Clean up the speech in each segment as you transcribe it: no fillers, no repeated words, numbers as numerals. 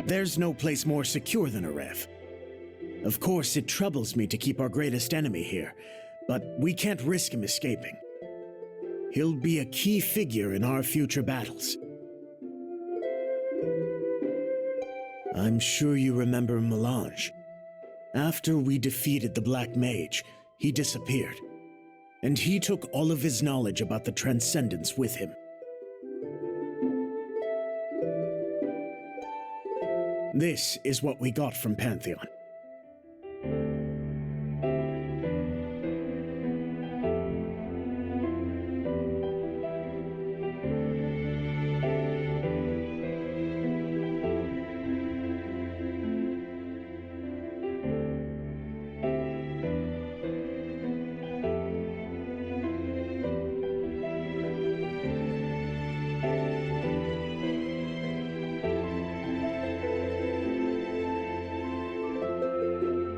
There's no place more secure than a rev. Of course, it troubles me to keep our greatest enemy here, but we can't risk him escaping. He'll be a key figure in our future battles. I'm sure you remember Melange. After we defeated the Black Mage, he disappeared, and he took all of his knowledge about the Transcendence with him. This is what we got from Pantheon.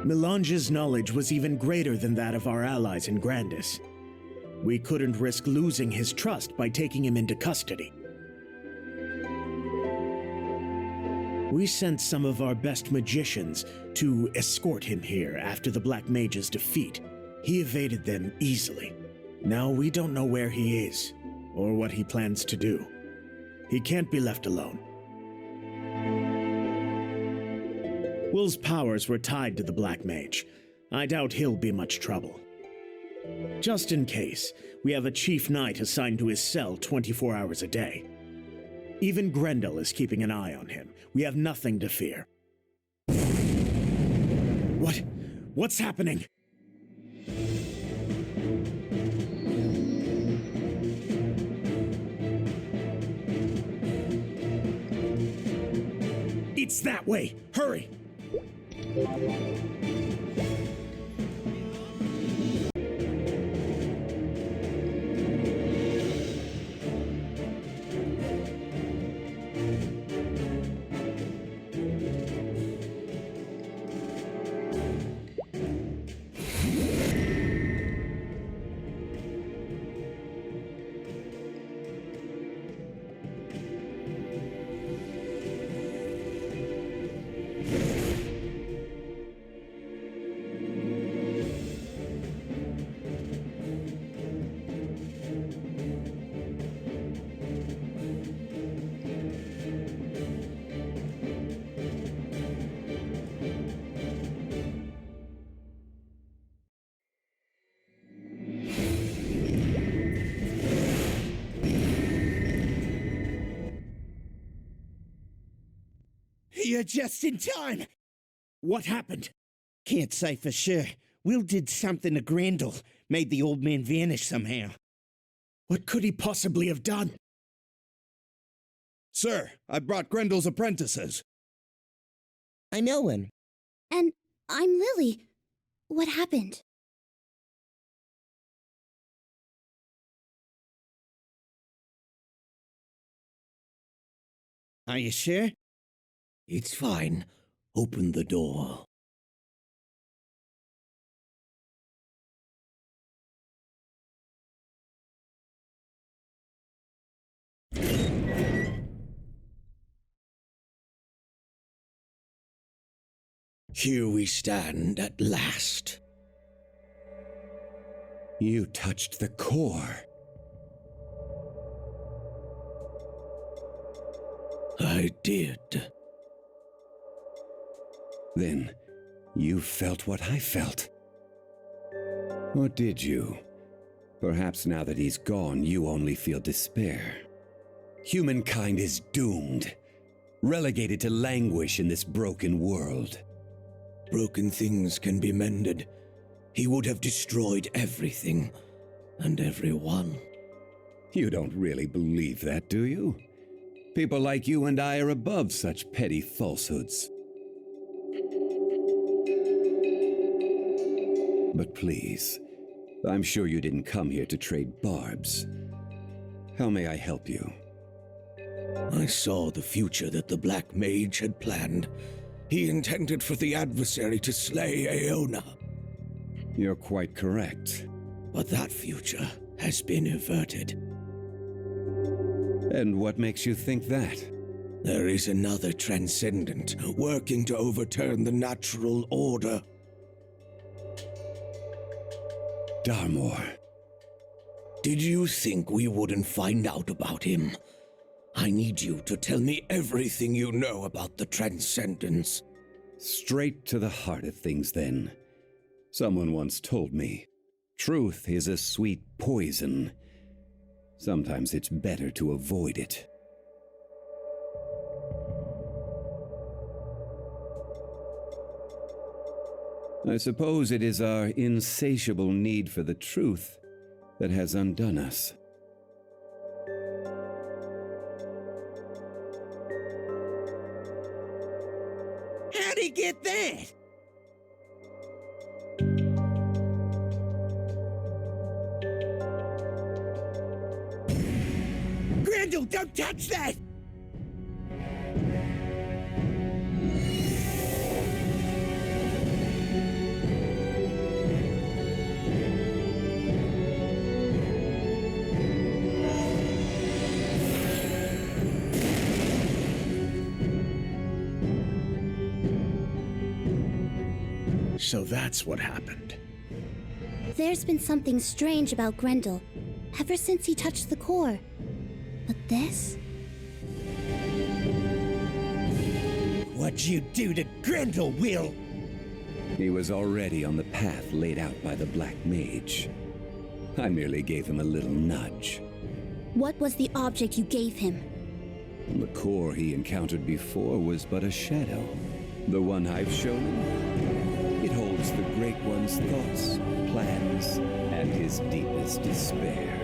Melange's knowledge was even greater than that of our allies in Grandis. We couldn't risk losing his trust by taking him into custody. We sent some of our best magicians to escort him here after the Black Mage's defeat. He evaded them easily. Now we don't know where he is, or what he plans to do. He can't be left alone. Will's powers were tied to the Black Mage. I doubt he'll be much trouble. Just in case, we have a chief knight assigned to his cell 24 hours a day. Even Grendel is keeping an eye on him. We have nothing to fear. What's happening? It's that way! Hurry! You're just in time! What happened? Can't say for sure. Will did something to Grendel, made the old man vanish somehow. What could he possibly have done? Sir, I brought Grendel's apprentices. I'm Owen. And I'm Lily. What happened? Are you sure? It's fine. Open the door. Here we stand at last. You touched the core. I did. Then, you felt what I felt. Or did you? Perhaps now that he's gone, you only feel despair. Humankind is doomed, relegated to languish in this broken world. Broken things can be mended. He would have destroyed everything, and everyone. You don't really believe that, do you? People like you and I are above such petty falsehoods. But please, I'm sure you didn't come here to trade barbs. How may I help you? I saw the future that the Black Mage had planned. He intended for the adversary to slay Aeona. You're quite correct. But that future has been averted. And what makes you think that? There is another transcendent working to overturn the natural order. Darmor. Did you think we wouldn't find out about him? I need you to tell me everything you know about the Transcendence. Straight to the heart of things, then. Someone once told me, truth is a sweet poison. Sometimes it's better to avoid it. I suppose it is our insatiable need for the truth that has undone us. How'd he get that? Grendel, don't touch that! So that's what happened. There's been something strange about Grendel ever since he touched the core. But this? What'd you do to Grendel, Will? He was already on the path laid out by the Black Mage. I merely gave him a little nudge. What was the object you gave him? The core he encountered before was but a shadow. The one I've shown him, it holds the Great One's thoughts, plans, and his deepest despair.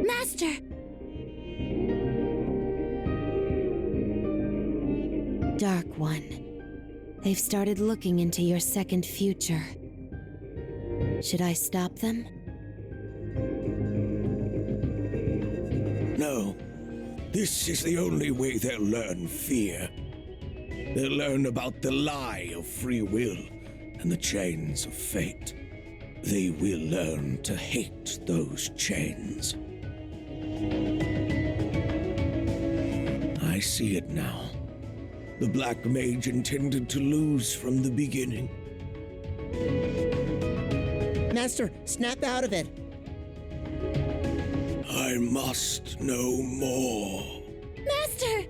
Master! Dark One, they've started looking into your second future. Should I stop them? No. This is the only way they'll learn fear. They'll learn about the lie of free will and the chains of fate. They will learn to hate those chains. I see it now. The Black Mage intended to lose from the beginning. Master, snap out of it. I must know more. Master!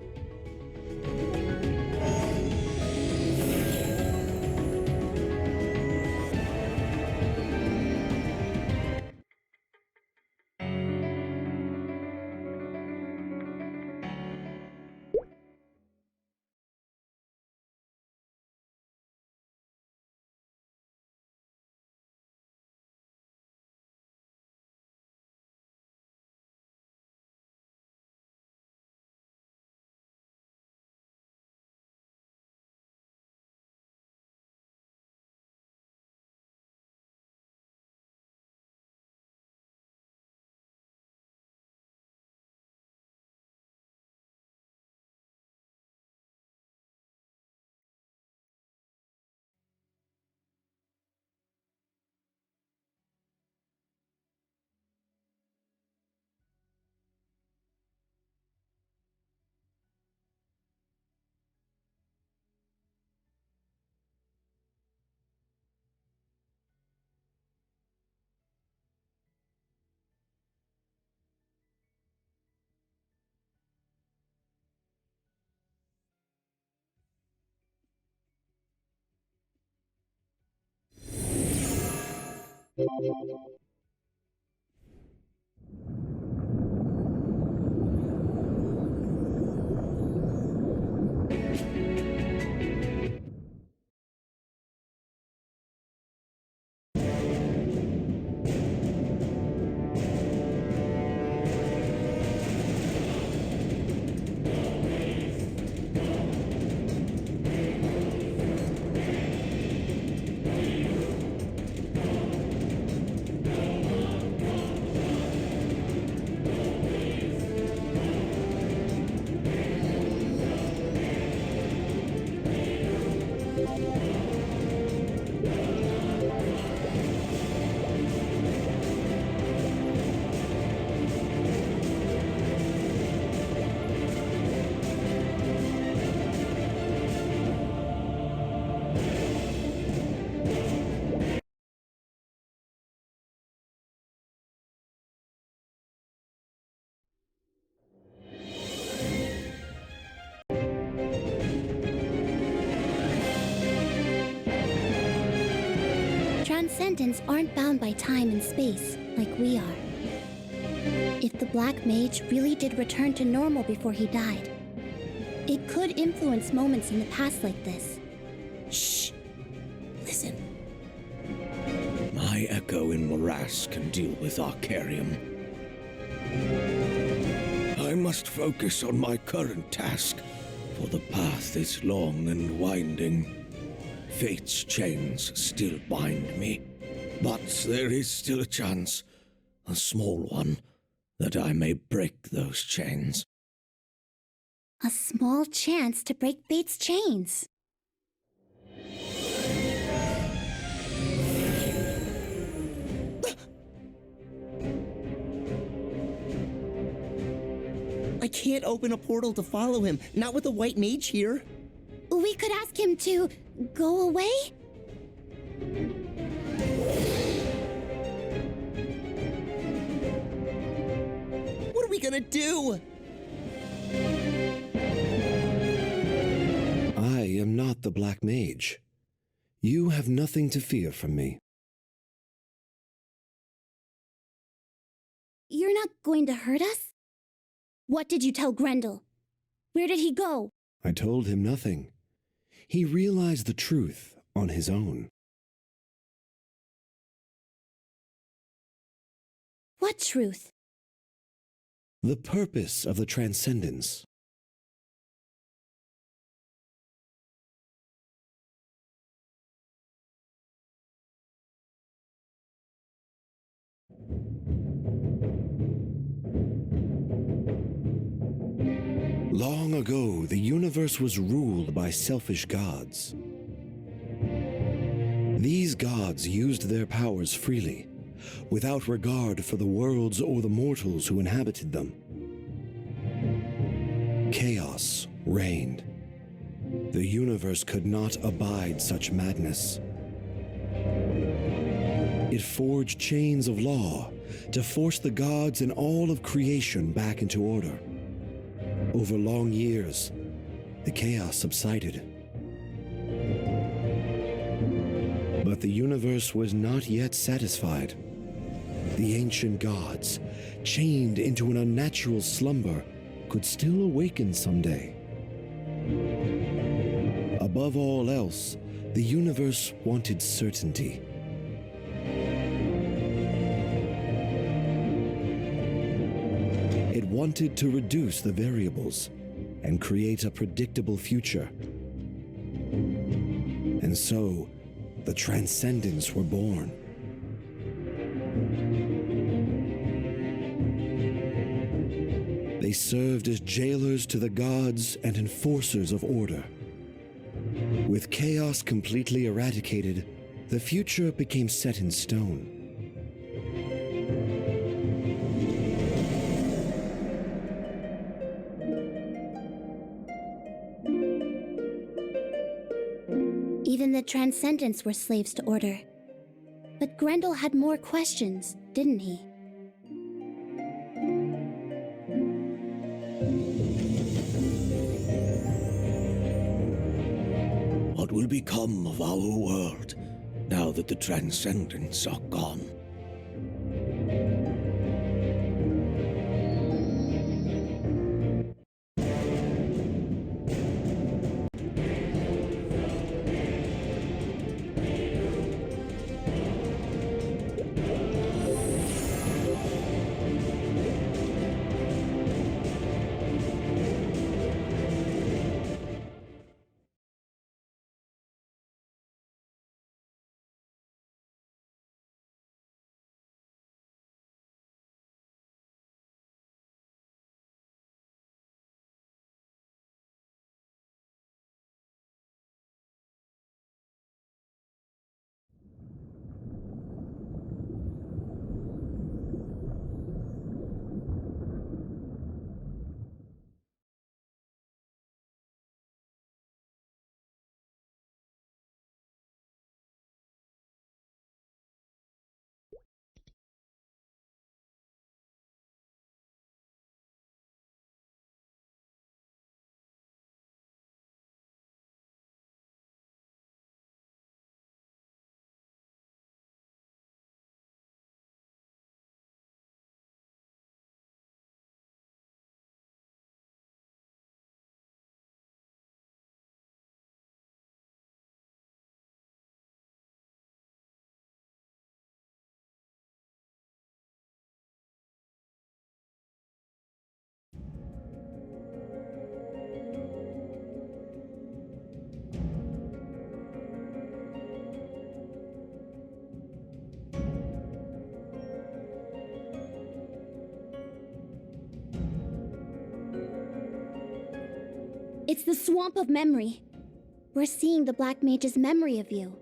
Transcendents aren't bound by time and space, like we are. If the Black Mage really did return to normal before he died, it could influence moments in the past like this. Shh. Listen. My echo in morass can deal with Arcarium. I must focus on my current task, for the path is long and winding. Fate's chains still bind me, but there is still a chance, a small one, that I may break those chains. A small chance to break fate's chains. I can't open a portal to follow him, not with a white mage here. We could ask him to go away? What are we gonna do? I am not the Black Mage. You have nothing to fear from me. You're not going to hurt us? What did you tell Grendel? Where did he go? I told him nothing. He realized the truth on his own. What truth? The purpose of the Transcendence. Long ago, the universe was ruled by selfish gods. These gods used their powers freely, without regard for the worlds or the mortals who inhabited them. Chaos reigned. The universe could not abide such madness. It forged chains of law to force the gods and all of creation back into order. Over long years, the chaos subsided. But the universe was not yet satisfied. The ancient gods, chained into an unnatural slumber, could still awaken someday. Above all else, the universe wanted certainty. It wanted to reduce the variables and create a predictable future. And so, the Transcendents were born. They served as jailers to the gods and enforcers of order. With chaos completely eradicated, the future became set in stone. Even the Transcendents were slaves to order. But Grendel had more questions, didn't he? What will become of our world now that the Transcendents are gone. It's the Swamp of Memory. We're seeing the Black Mage's memory of you.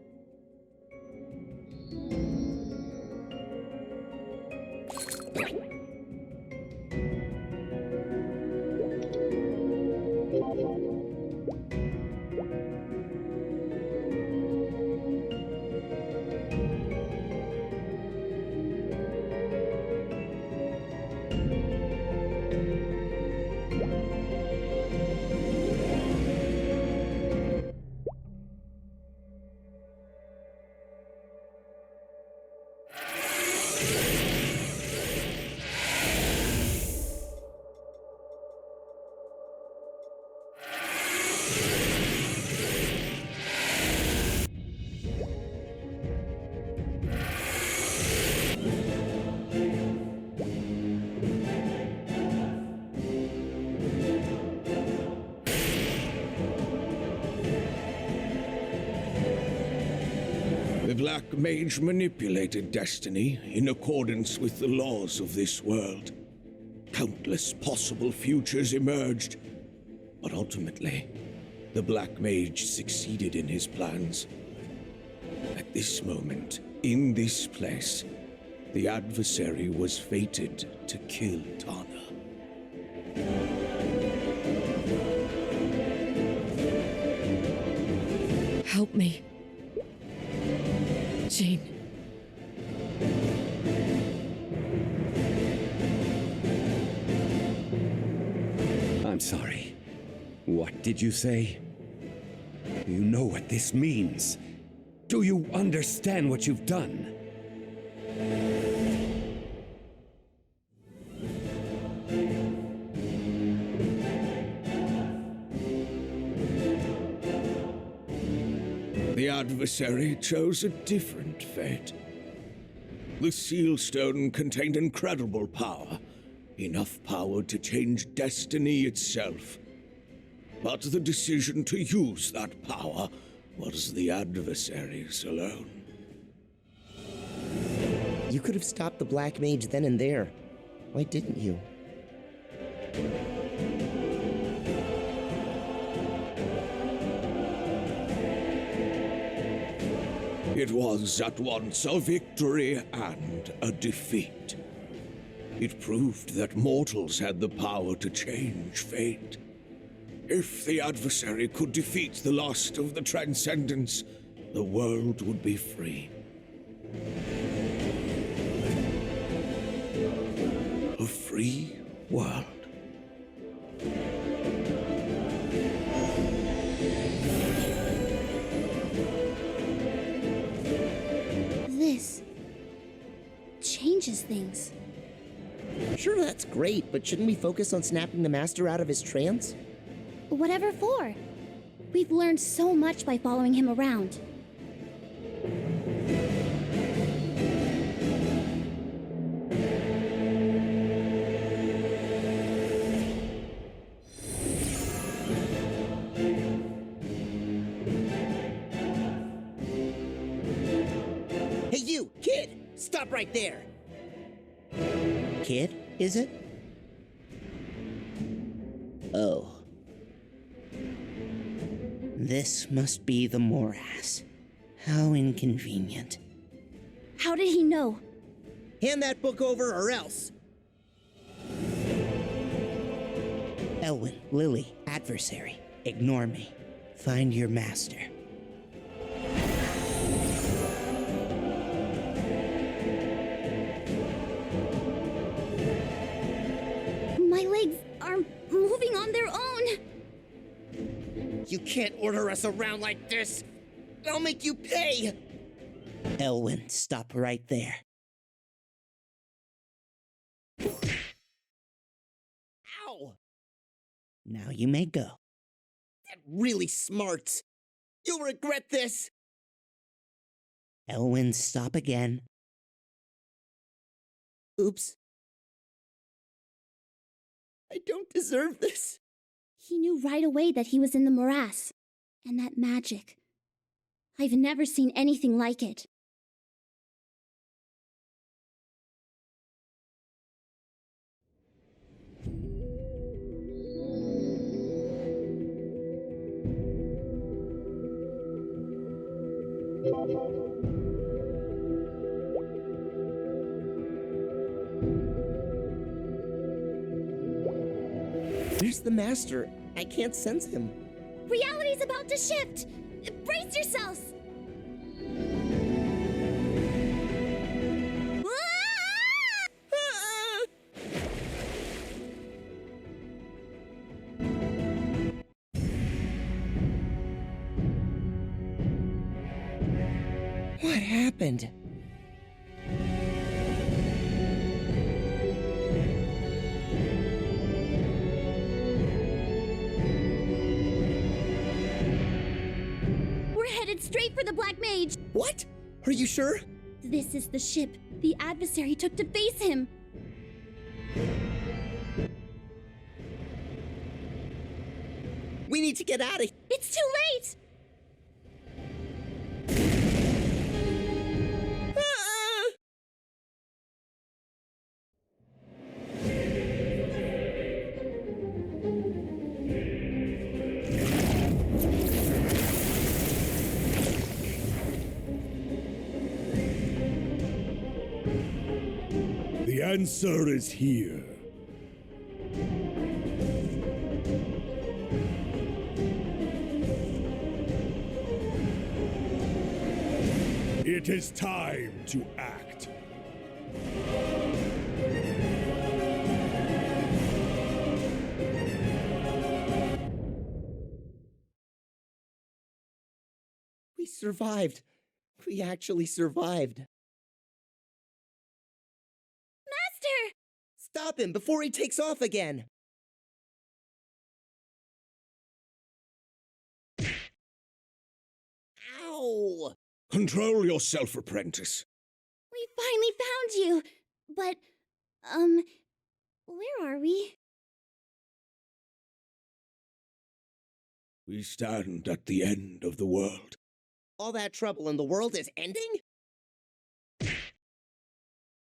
The Black Mage manipulated destiny in accordance with the laws of this world. Countless possible futures emerged, but ultimately, the Black Mage succeeded in his plans. At this moment, in this place, the adversary was fated to kill Tana. Help me. Jean. I'm sorry. What did you say? Do you know what this means? Do you understand what you've done? The adversary chose a different fate. The Seal Stone contained incredible power, enough power to change destiny itself. But the decision to use that power was the adversary's alone. You could have stopped the Black Mage then and there. Why didn't you? It was at once a victory and a defeat. It proved that mortals had the power to change fate. If the adversary could defeat the last of the Transcendents, the world would be free. A free world. changes things. Sure, that's great, but shouldn't we focus on snapping the Master out of his trance? Whatever for. We've learned so much by following him around. Hey you, kid! Stop right there! Kid, is it? Oh. This must be the morass. How inconvenient. How did he know? Hand that book over or else! Elwyn, Lily, adversary, ignore me. Find your master. My legs are moving on their own. You can't order us around like this! I'll make you pay! Elwyn, stop right there. Ow! Now you may go. That really smarts. You'll regret this! Elwyn, stop again. Oops. I don't deserve this. He knew right away that he was in the morass. And that magic. I've never seen anything like it. Where's the master? I can't sense him. Reality's about to shift! Brace yourselves! What happened? We're headed straight for the Black Mage! What? Are you sure? This is the ship the adversary took to face him. We need to get out of here. It's too late! The answer is here. It is time to act. We survived. We actually survived. Master! Stop him before he takes off again. Ow! Control yourself, apprentice. We finally found you! But, where are we? We stand at the end of the world. All that trouble in the world is ending?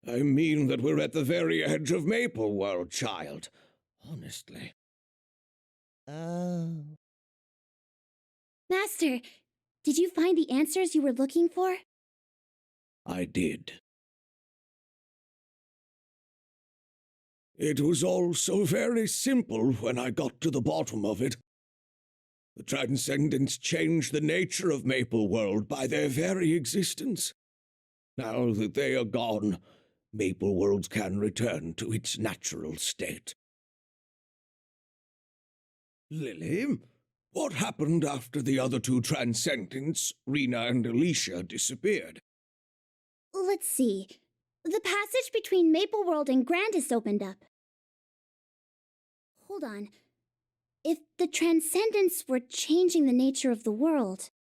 I mean that we're at the very edge of Maple World, child. Honestly. Oh. Master, did you find the answers you were looking for? I did. It was all so very simple when I got to the bottom of it. The Transcendents changed the nature of Maple World by their very existence. Now that they are gone, Maple World can return to its natural state. Lily, what happened after the other two Transcendents, Rena and Alicia, disappeared? Let's see. The passage between Maple World and Grandis opened up. Hold on. If the Transcendents were changing the nature of the world,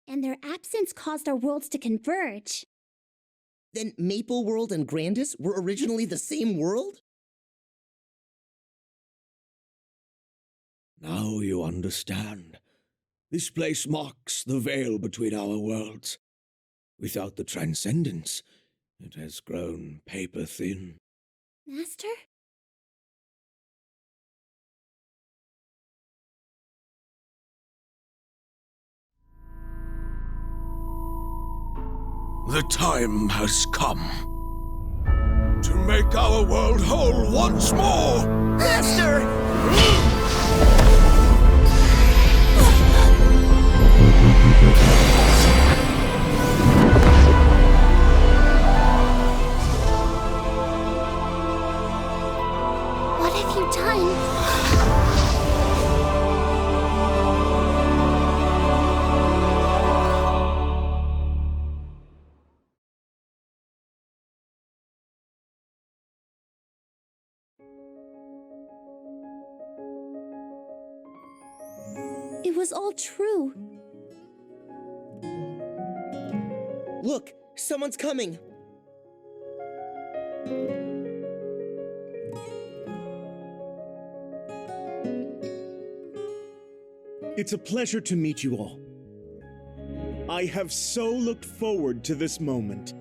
and their absence caused our worlds to converge... Then Maple World and Grandis were originally the same world? Now you understand. This place marks the veil between our worlds. Without the Transcendence, it has grown paper thin. Master? The time has come to make our world whole once more! Master! What have you done? It was all true. Look, someone's coming. It's a pleasure to meet you all. I have so looked forward to this moment.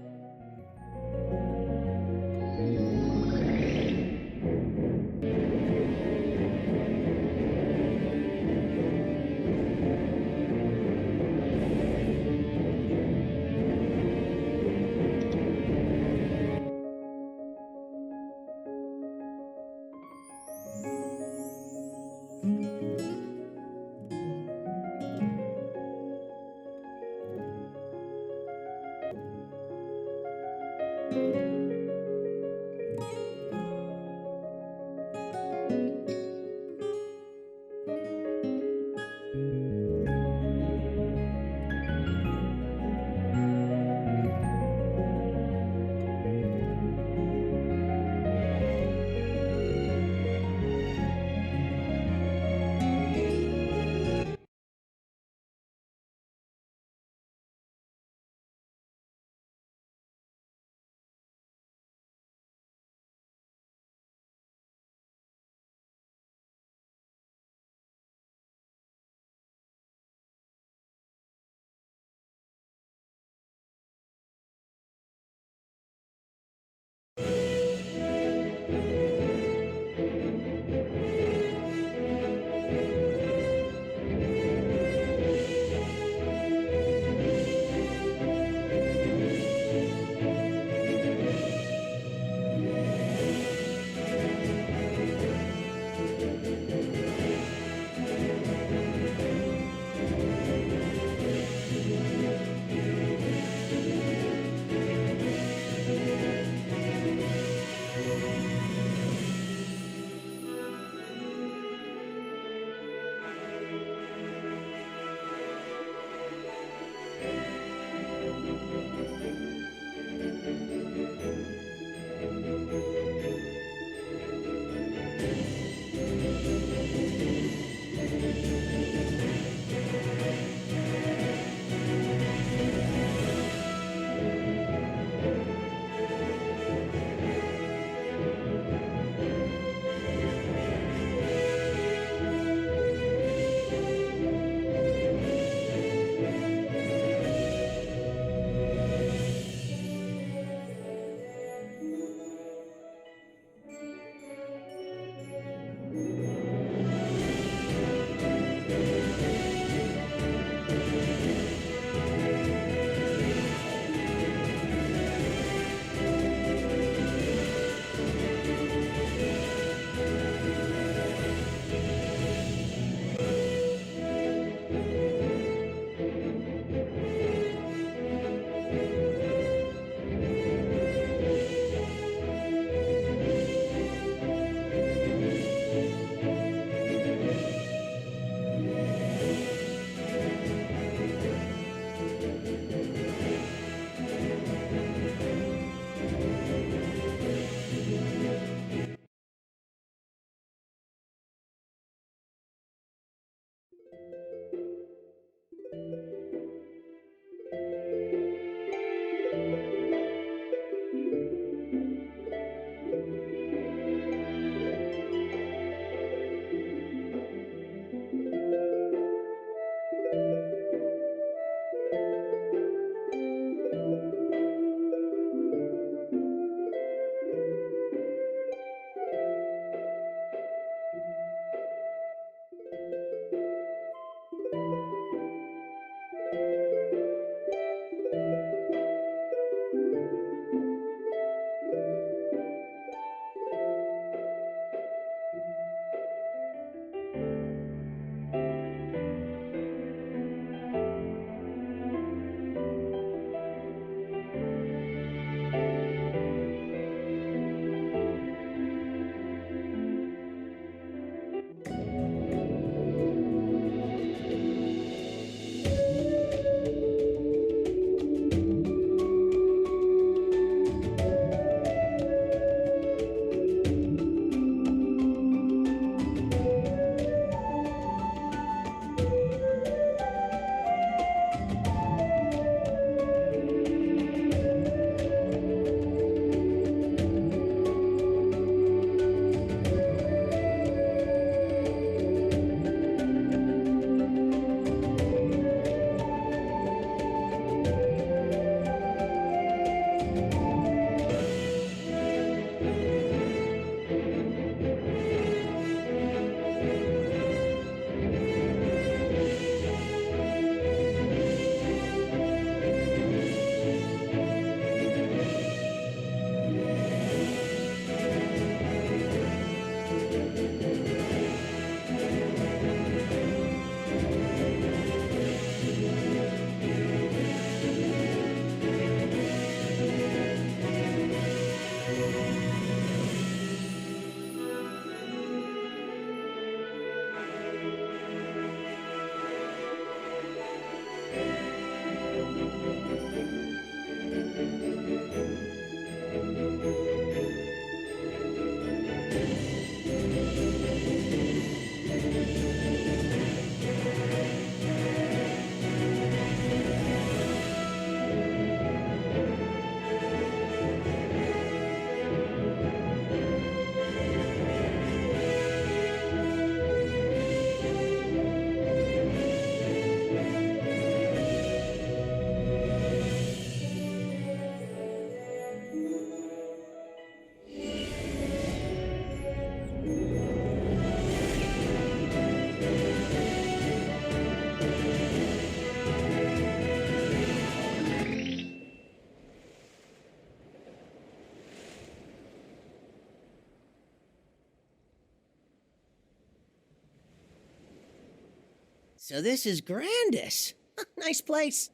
So this is Grandis. Nice place.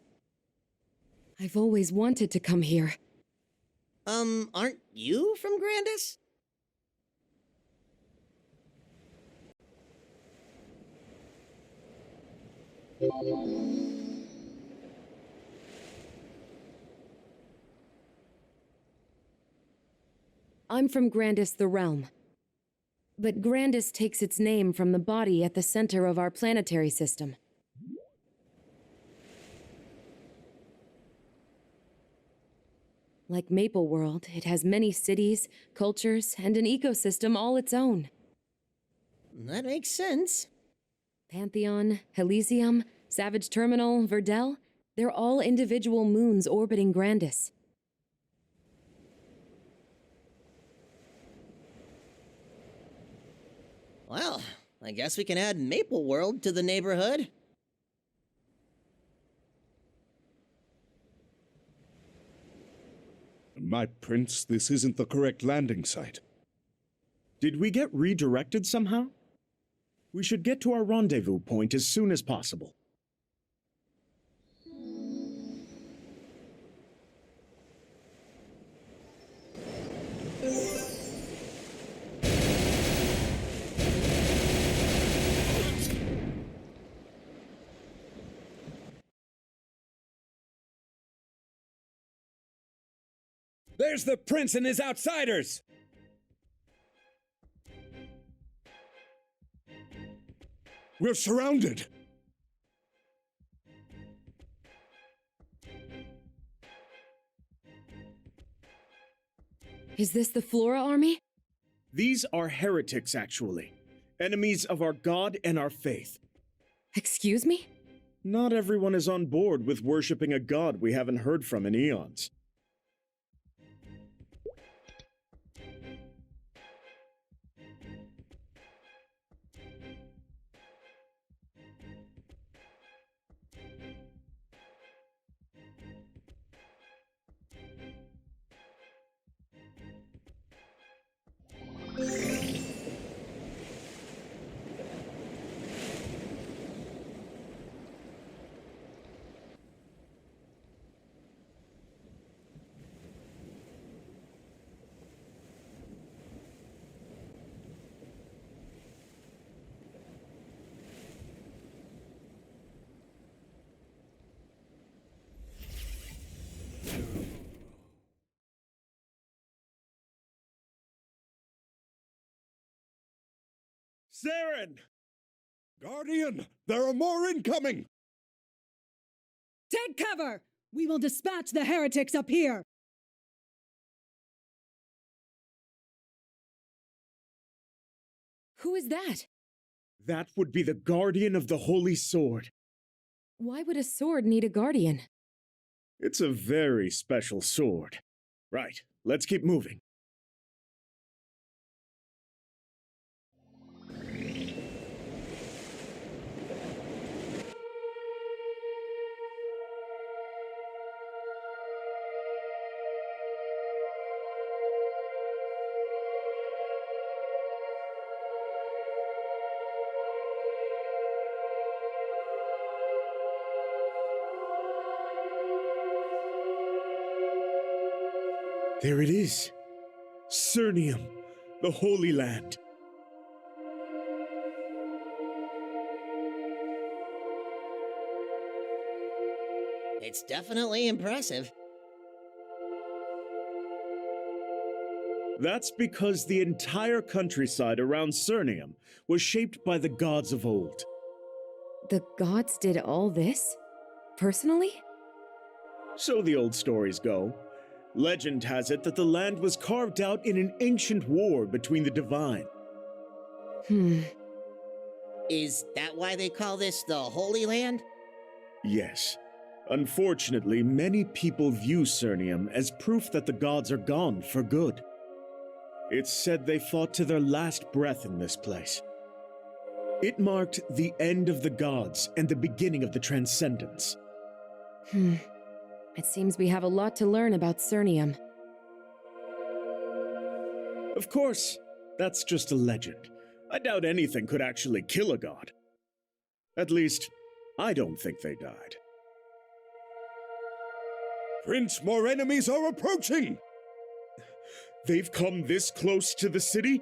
I've always wanted to come here. Aren't you from Grandis? I'm from Grandis the Realm. But Grandis takes its name from the body at the center of our planetary system. Like Maple World, it has many cities, cultures, and an ecosystem all its own. That makes sense. Pantheon, Elysium, Savage Terminal, Verdel, they're all individual moons orbiting Grandis. Well, I guess we can add Maple World to the neighborhood. My prince, this isn't the correct landing site. Did we get redirected somehow? We should get to our rendezvous point as soon as possible. There's the prince and his outsiders! We're surrounded! Is this the Flora army? These are heretics, actually. Enemies of our god and our faith. Excuse me? Not everyone is on board with worshipping a god we haven't heard from in eons. Saren! Guardian, there are more incoming! Take cover! We will dispatch the heretics up here! Who is that? That would be the Guardian of the Holy Sword. Why would a sword need a guardian? It's a very special sword. Right, let's keep moving. There it is. Cernium, the Holy Land. It's definitely impressive. That's because the entire countryside around Cernium was shaped by the gods of old. The gods did all this? Personally? So the old stories go. Legend has it that the land was carved out in an ancient war between the divine. Is that why they call this the Holy Land? Yes. Unfortunately, many people view Cernium as proof that the gods are gone for good. It's said they fought to their last breath in this place. It marked the end of the gods and the beginning of the Transcendence. It seems we have a lot to learn about Cernium. Of course, that's just a legend. I doubt anything could actually kill a god. At least, I don't think they died. Prince, more enemies are approaching! They've come this close to the city?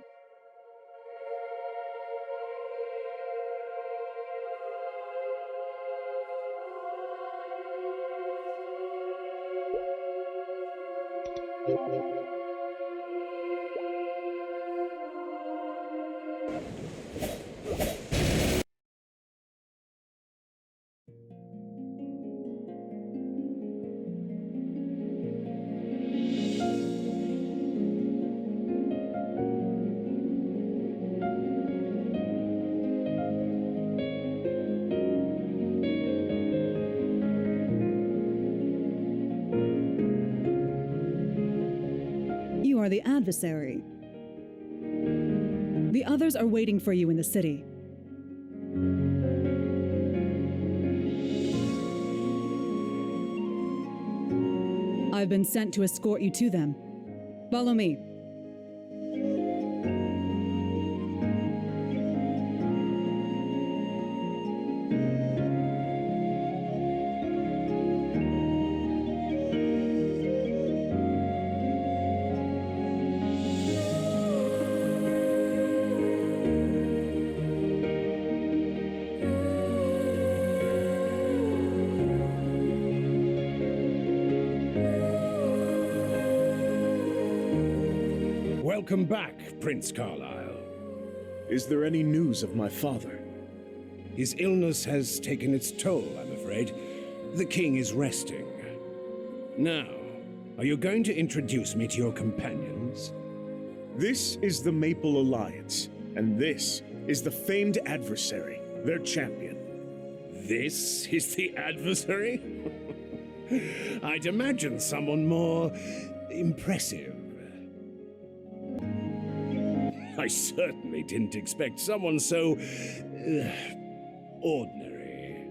You are the adversary. The others are waiting for you in the city. I've been sent to escort you to them. Follow me. Welcome back, Prince Carlyle. Is there any news of my father? His illness has taken its toll, I'm afraid. The king is resting. Now, are you going to introduce me to your companions? This is the Maple Alliance, and this is the famed adversary, their champion. This is the adversary? I'd imagine someone more impressive. I certainly didn't expect someone so ordinary.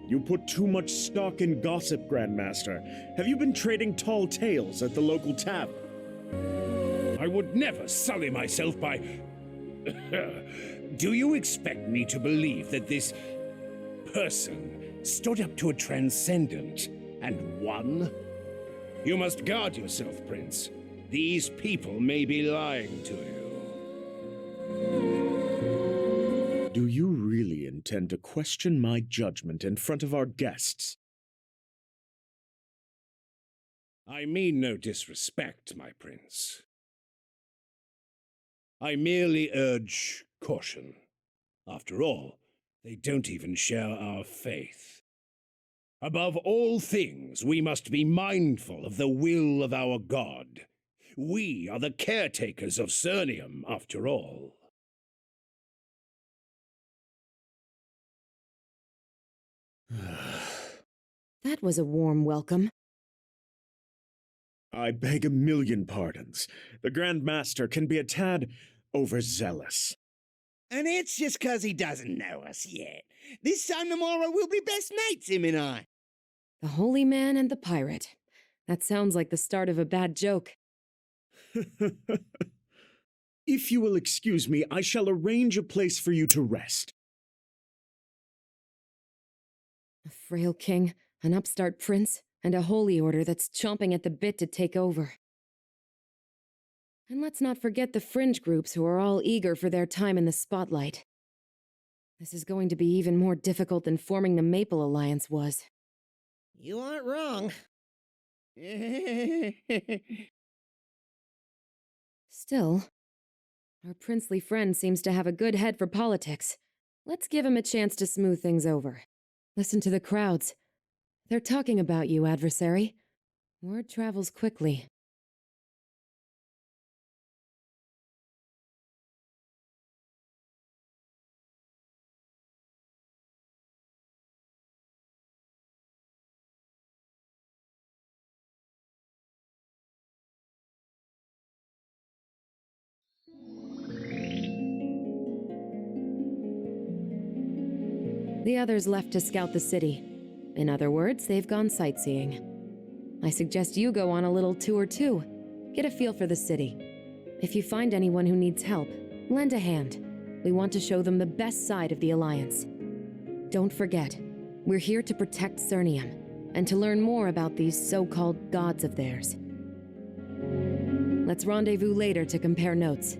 You put too much stock in gossip, Grandmaster. Have you been trading tall tales at the local tavern? I would never sully myself by... Do you expect me to believe that this person stood up to a transcendent and won? You must guard yourself, Prince. These people may be lying to you. Do you really intend to question my judgment in front of our guests? I mean no disrespect, my prince. I merely urge caution. After all, they don't even share our faith. Above all things, we must be mindful of the will of our god. We are the caretakers of Cernium, after all. That was a warm welcome. I beg a million pardons. The Grand Master can be a tad overzealous. And it's just 'cause he doesn't know us yet. This time tomorrow we'll be best mates, him and I. The holy man and the pirate. That sounds like the start of a bad joke. If you will excuse me, I shall arrange a place for you to rest. A frail king, an upstart prince, and a holy order that's chomping at the bit to take over. And let's not forget the fringe groups who are all eager for their time in the spotlight. This is going to be even more difficult than forming the Maple Alliance was. You aren't wrong. Still, our princely friend seems to have a good head for politics. Let's give him a chance to smooth things over. Listen to the crowds. They're talking about you, adversary. Word travels quickly. The others left to scout the city. In other words, they've gone sightseeing. I suggest you go on a little tour too. Get a feel for the city. If you find anyone who needs help, lend a hand. We want to show them the best side of the Alliance. Don't forget, We're here to protect Cernium, and to learn more about these so-called gods of theirs. Let's rendezvous later to compare notes.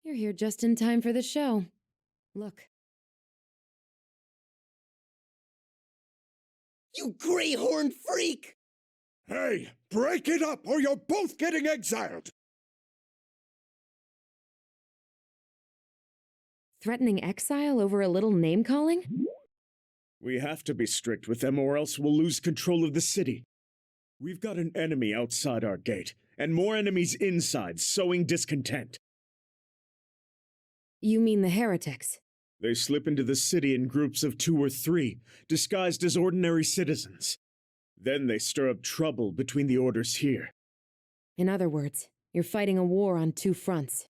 You're here just in time for the show. Look. You greyhorn freak! Hey, break it up or you're both getting exiled! Threatening exile over a little name-calling? We have to be strict with them or else we'll lose control of the city. We've got an enemy outside our gate, and more enemies inside, sowing discontent. You mean the heretics? They slip into the city in groups of 2 or 3, disguised as ordinary citizens. Then they stir up trouble between the orders here. In other words, you're fighting a war on 2 fronts.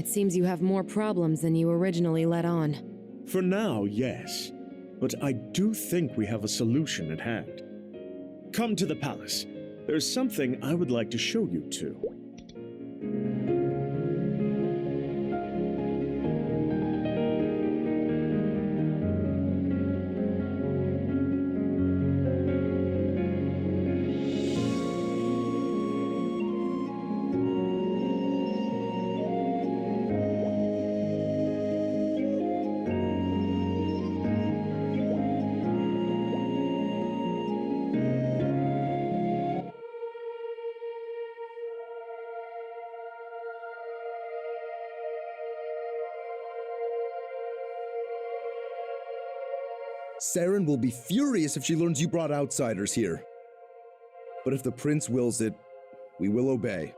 It seems you have more problems than you originally let on. For now, yes. But I do think we have a solution at hand. Come to the palace. There's something I would like to show you two. Saren will be furious if she learns you brought outsiders here. But if the prince wills it, we will obey.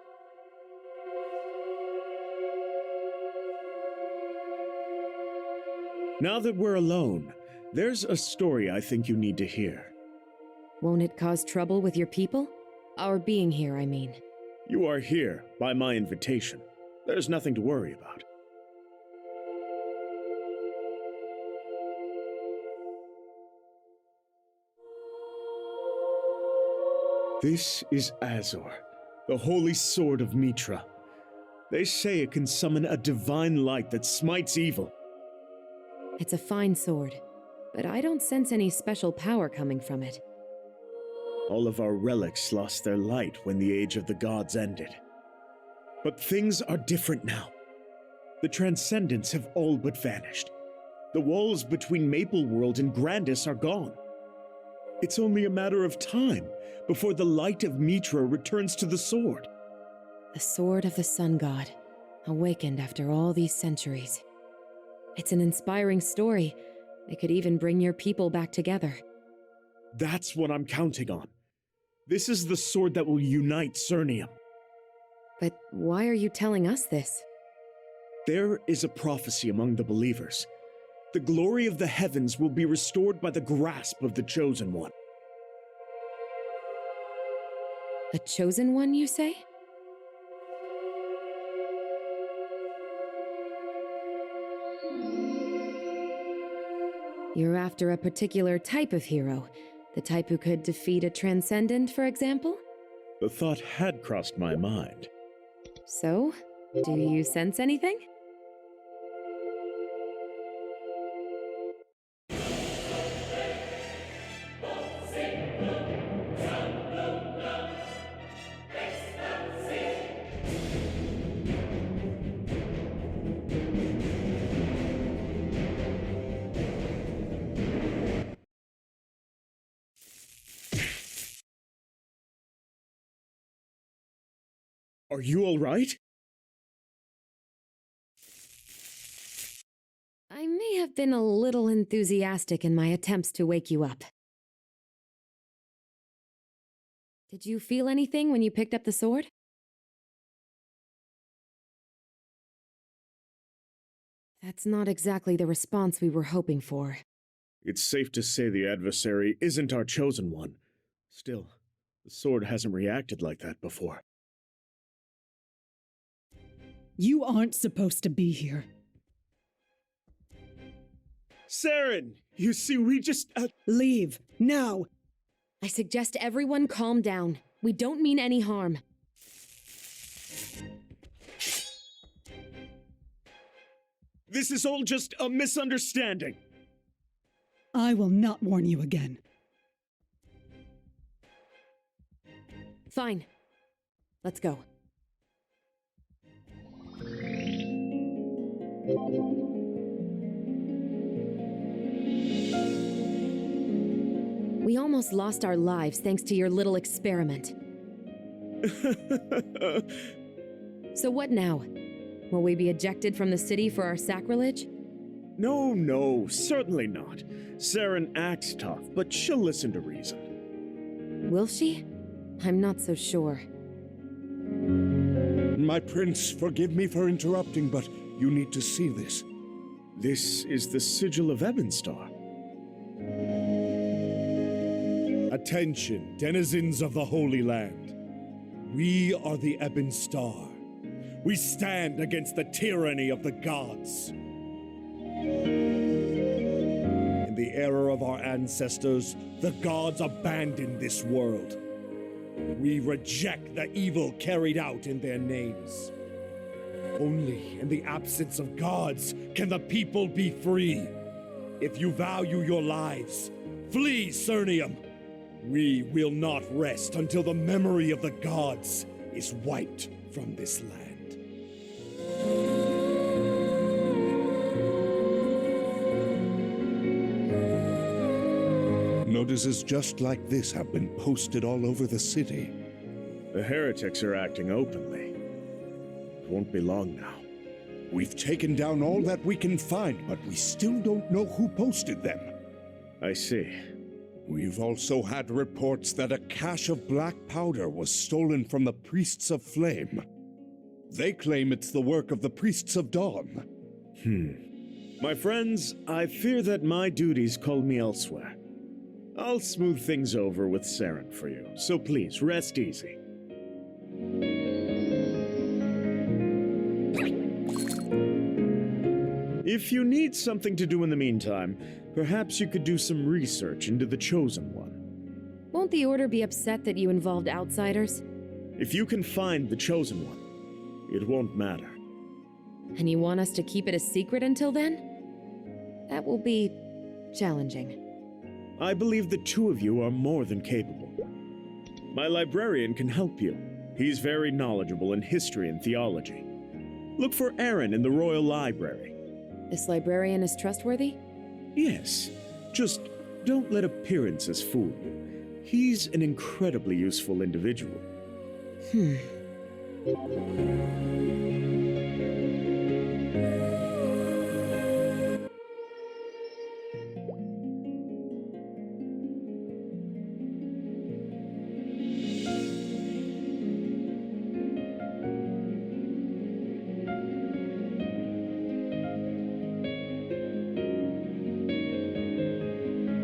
Now that we're alone, there's a story I think you need to hear. Won't it cause trouble with your people? Our being here, I mean. You are here by my invitation. There's nothing to worry about. This is Azor, the holy sword of Mitra. They say it can summon a divine light that smites evil. It's a fine sword, but I don't sense any special power coming from it. All of our relics lost their light when the Age of the Gods ended. But things are different now. The Transcendents have all but vanished. The walls between Maple World and Grandis are gone. It's only a matter of time before the light of Mitra returns to the sword. The sword of the sun god, awakened after all these centuries. It's an inspiring story. It could even bring your people back together. That's what I'm counting on. This is the sword that will unite Cernium. But why are you telling us this? There is a prophecy among the believers. The glory of the heavens will be restored by the grasp of the Chosen One. The Chosen One, you say? You're after a particular type of hero. The type who could defeat a Transcendent, for example? The thought had crossed my mind. So, do you sense anything? Are you all right? I may have been a little enthusiastic in my attempts to wake you up. Did you feel anything when you picked up the sword? That's not exactly the response we were hoping for. It's safe to say the adversary isn't our chosen one. Still, the sword hasn't reacted like that before. You aren't supposed to be here. Saren, you see, we just... Leave, now! I suggest everyone calm down. We don't mean any harm. This is all just a misunderstanding. I will not warn you again. Fine. Let's go. We almost lost our lives thanks to your little experiment. So what now? Will we be ejected from the city for our sacrilege? No, certainly not. Saren acts tough, but she'll listen to reason. Will she? I'm not so sure. My prince, forgive me for interrupting, but you need to see this. This is the sigil of Ebonstar. Attention, denizens of the Holy Land. We are the Ebon Star. We stand against the tyranny of the gods. In the era of our ancestors, the gods abandoned this world. We reject the evil carried out in their names. Only in the absence of gods can the people be free. If you value your lives, flee Cernium. We will not rest until the memory of the gods is wiped from this land. Notices just like this have been posted all over the city. The heretics are acting openly. It won't be long now. We've taken down all that we can find, but we still don't know who posted them. I see. We've also had reports that a cache of black powder was stolen from the Priests of Flame. They claim it's the work of the Priests of Dawn. My friends, I fear that my duties call me elsewhere. I'll smooth things over with Saren for you, so please rest easy. If you need something to do in the meantime, perhaps you could do some research into the Chosen One. Won't the Order be upset that you involved outsiders? If you can find the Chosen One, it won't matter. And you want us to keep it a secret until then? That will be challenging. I believe the two of you are more than capable. My librarian can help you. He's very knowledgeable in history and theology. Look for Aaron in the Royal Library. This librarian is trustworthy? Yes, just don't let appearances fool you. He's an incredibly useful individual.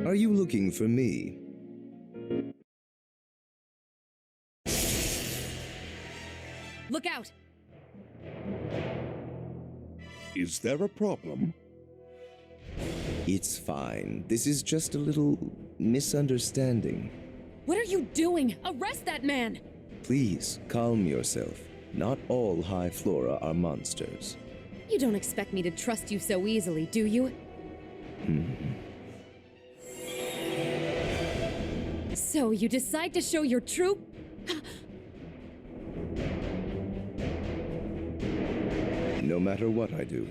Are you looking for me? Look out! Is there a problem? It's fine. This is just a little misunderstanding. What are you doing? Arrest that man! Please, calm yourself. Not all High Flora are monsters. You don't expect me to trust you so easily, do you? So you decide to show your true... No matter what I do,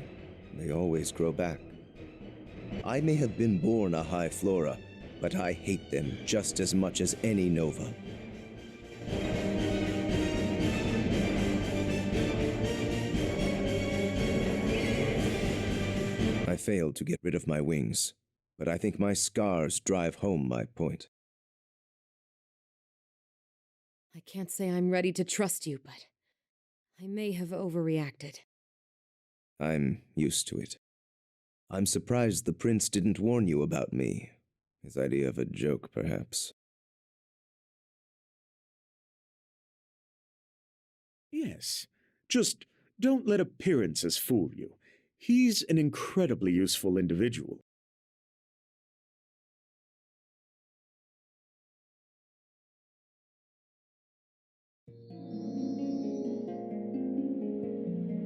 they always grow back. I may have been born a High Flora, but I hate them just as much as any Nova. I failed to get rid of my wings, but I think my scars drive home my point. I can't say I'm ready to trust you, but I may have overreacted. I'm used to it. I'm surprised the prince didn't warn you about me. His idea of a joke, perhaps. Yes, just don't let appearances fool you. He's an incredibly useful individual.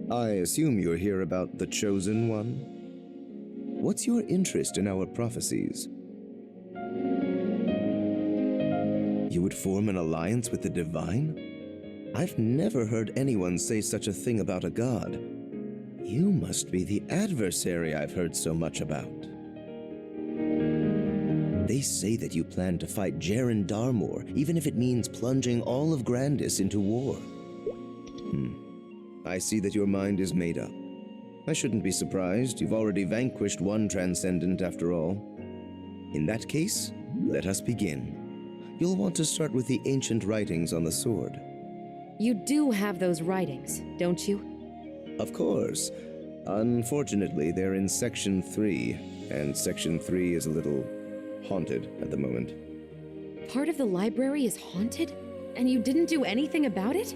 I assume you're here about the Chosen One? What's your interest in our prophecies? You would form an alliance with the Divine? I've never heard anyone say such a thing about a god. You must be the adversary I've heard so much about. They say that you plan to fight Jaren Darmor, even if it means plunging all of Grandis into war. I see that your mind is made up. I shouldn't be surprised. You've already vanquished one transcendent after all. In that case, let us begin. You'll want to start with the ancient writings on the sword. You do have those writings, don't you? Of course. Unfortunately, they're in Section 3, and Section 3 is a little haunted at the moment. Part of the library is haunted? And you didn't do anything about it?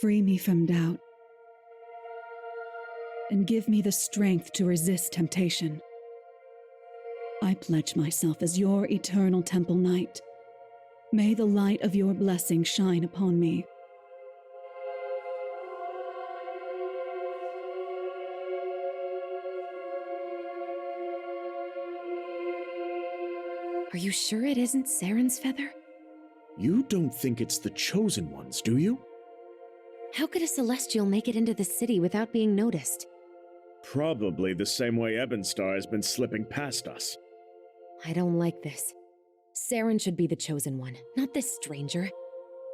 Free me from doubt, and give me the strength to resist temptation. I pledge myself as your eternal temple knight. May the light of your blessing shine upon me. Are you sure it isn't Saren's feather? You don't think it's the Chosen Ones, do you? How could a Celestial make it into the city without being noticed? Probably the same way Ebonstar has been slipping past us. I don't like this. Saren should be the Chosen One, not this stranger.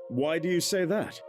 Why do you say that?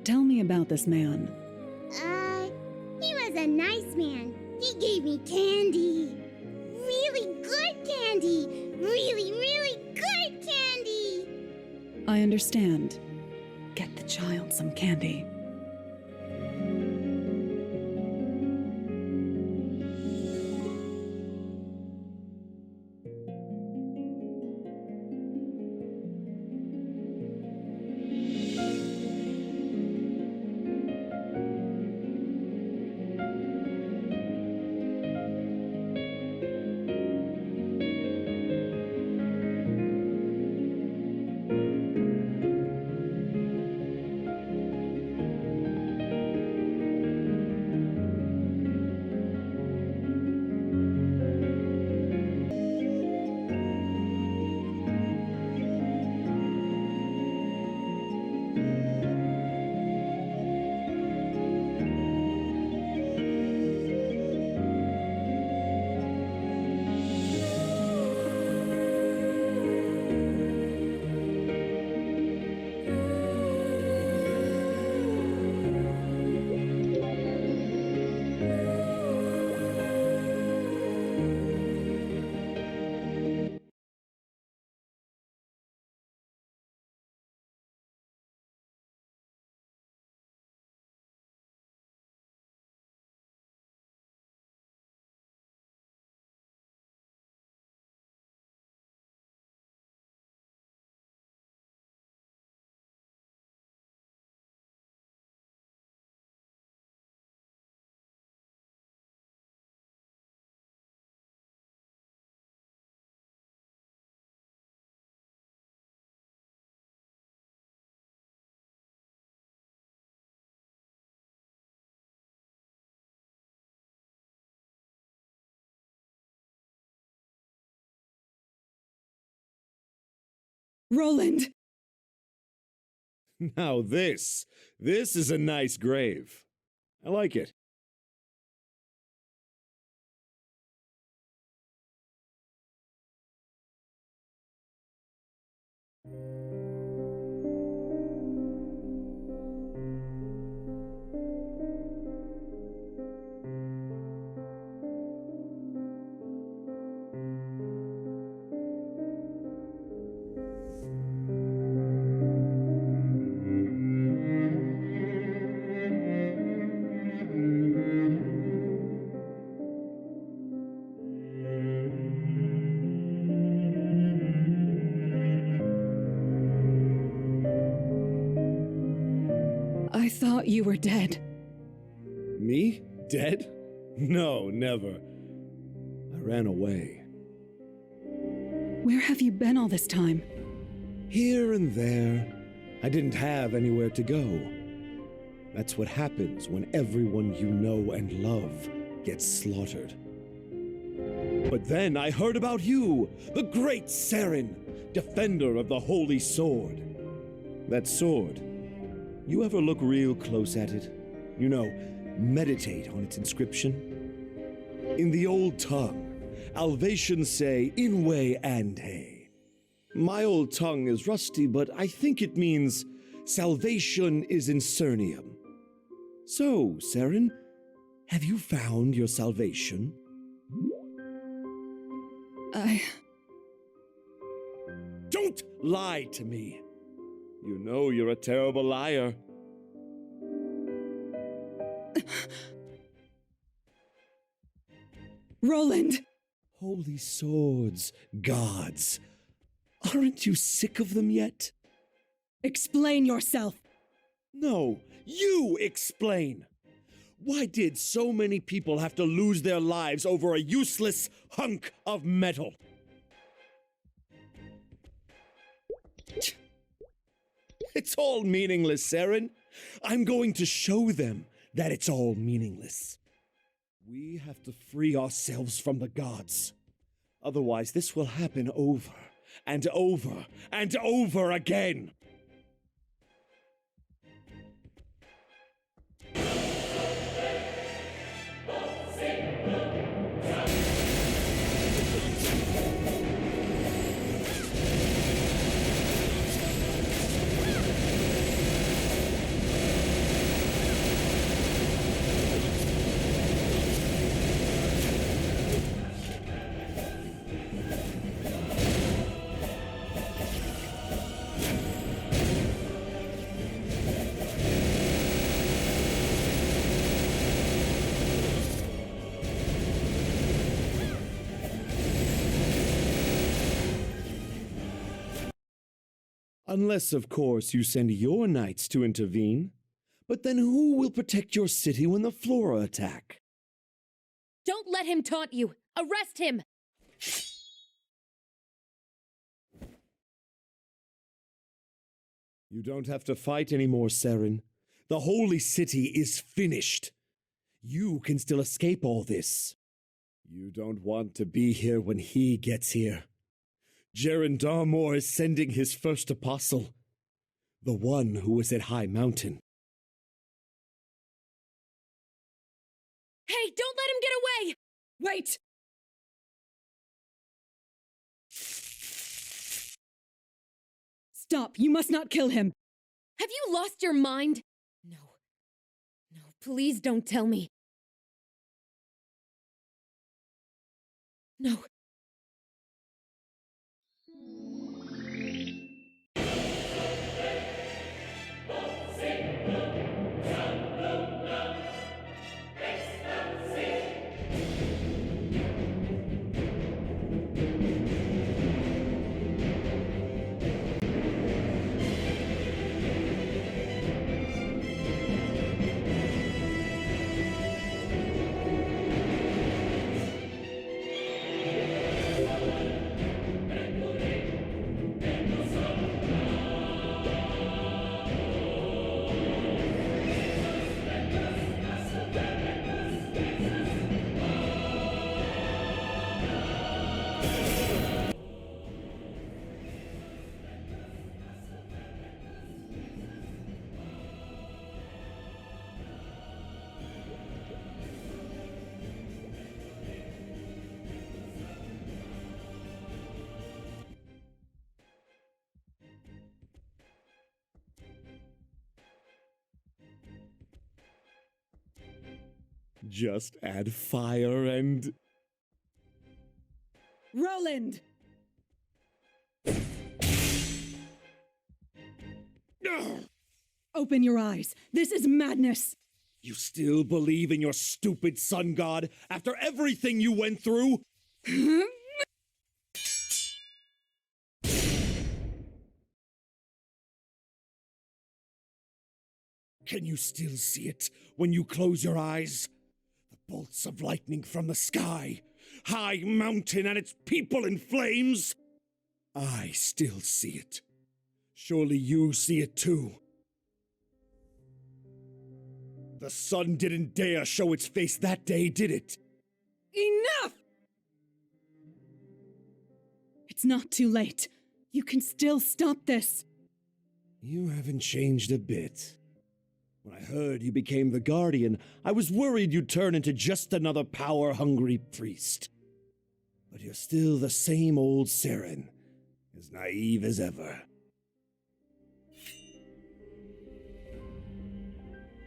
Tell me about this man. He was a nice man. He gave me candy. Really good candy. Really, really good candy. I understand. Get the child some candy. Roland! Now this is a nice grave. I like it. I thought you were dead. Me? Dead? No, never. I ran away. Where have you been all this time? Here and there. I didn't have anywhere to go. That's what happens when everyone you know and love gets slaughtered. But then I heard about you, the great Seren, defender of the Holy Sword. That sword, you ever look real close at it? You know, meditate on its inscription? In the old tongue, Alvatians say Inwe Ande. My old tongue is rusty, but I think it means salvation is in Cernium. So, Seren, have you found your salvation? Don't lie to me! You know you're a terrible liar. Roland! Holy swords, gods. Aren't you sick of them yet? Explain yourself! No, you explain! Why did so many people have to lose their lives over a useless hunk of metal? It's all meaningless, Seren. I'm going to show them that it's all meaningless. We have to free ourselves from the gods. Otherwise, this will happen over and over and over again. Unless, of course, you send your knights to intervene. But then who will protect your city when the Flora attack? Don't let him taunt you! Arrest him! You don't have to fight anymore, Seren. The Holy City is finished. You can still escape all this. You don't want to be here when he gets here. Jaren Darmor is sending his first apostle, the one who was at High Mountain. Hey, don't let him get away! Wait! Stop! You must not kill him! Have you lost your mind? No. No, please don't tell me. No. Just add fire and... Roland! Open your eyes. This is madness. You still believe in your stupid sun god after everything you went through? Can you still see it when you close your eyes? The bolts of lightning from the sky, High Mountain and its people in flames? I still see it. Surely you see it too. The sun didn't dare show its face that day, did it? Enough! It's not too late. You can still stop this. You haven't changed a bit. When I heard you became the Guardian, I was worried you'd turn into just another power-hungry priest. But you're still the same old Seren, as naive as ever.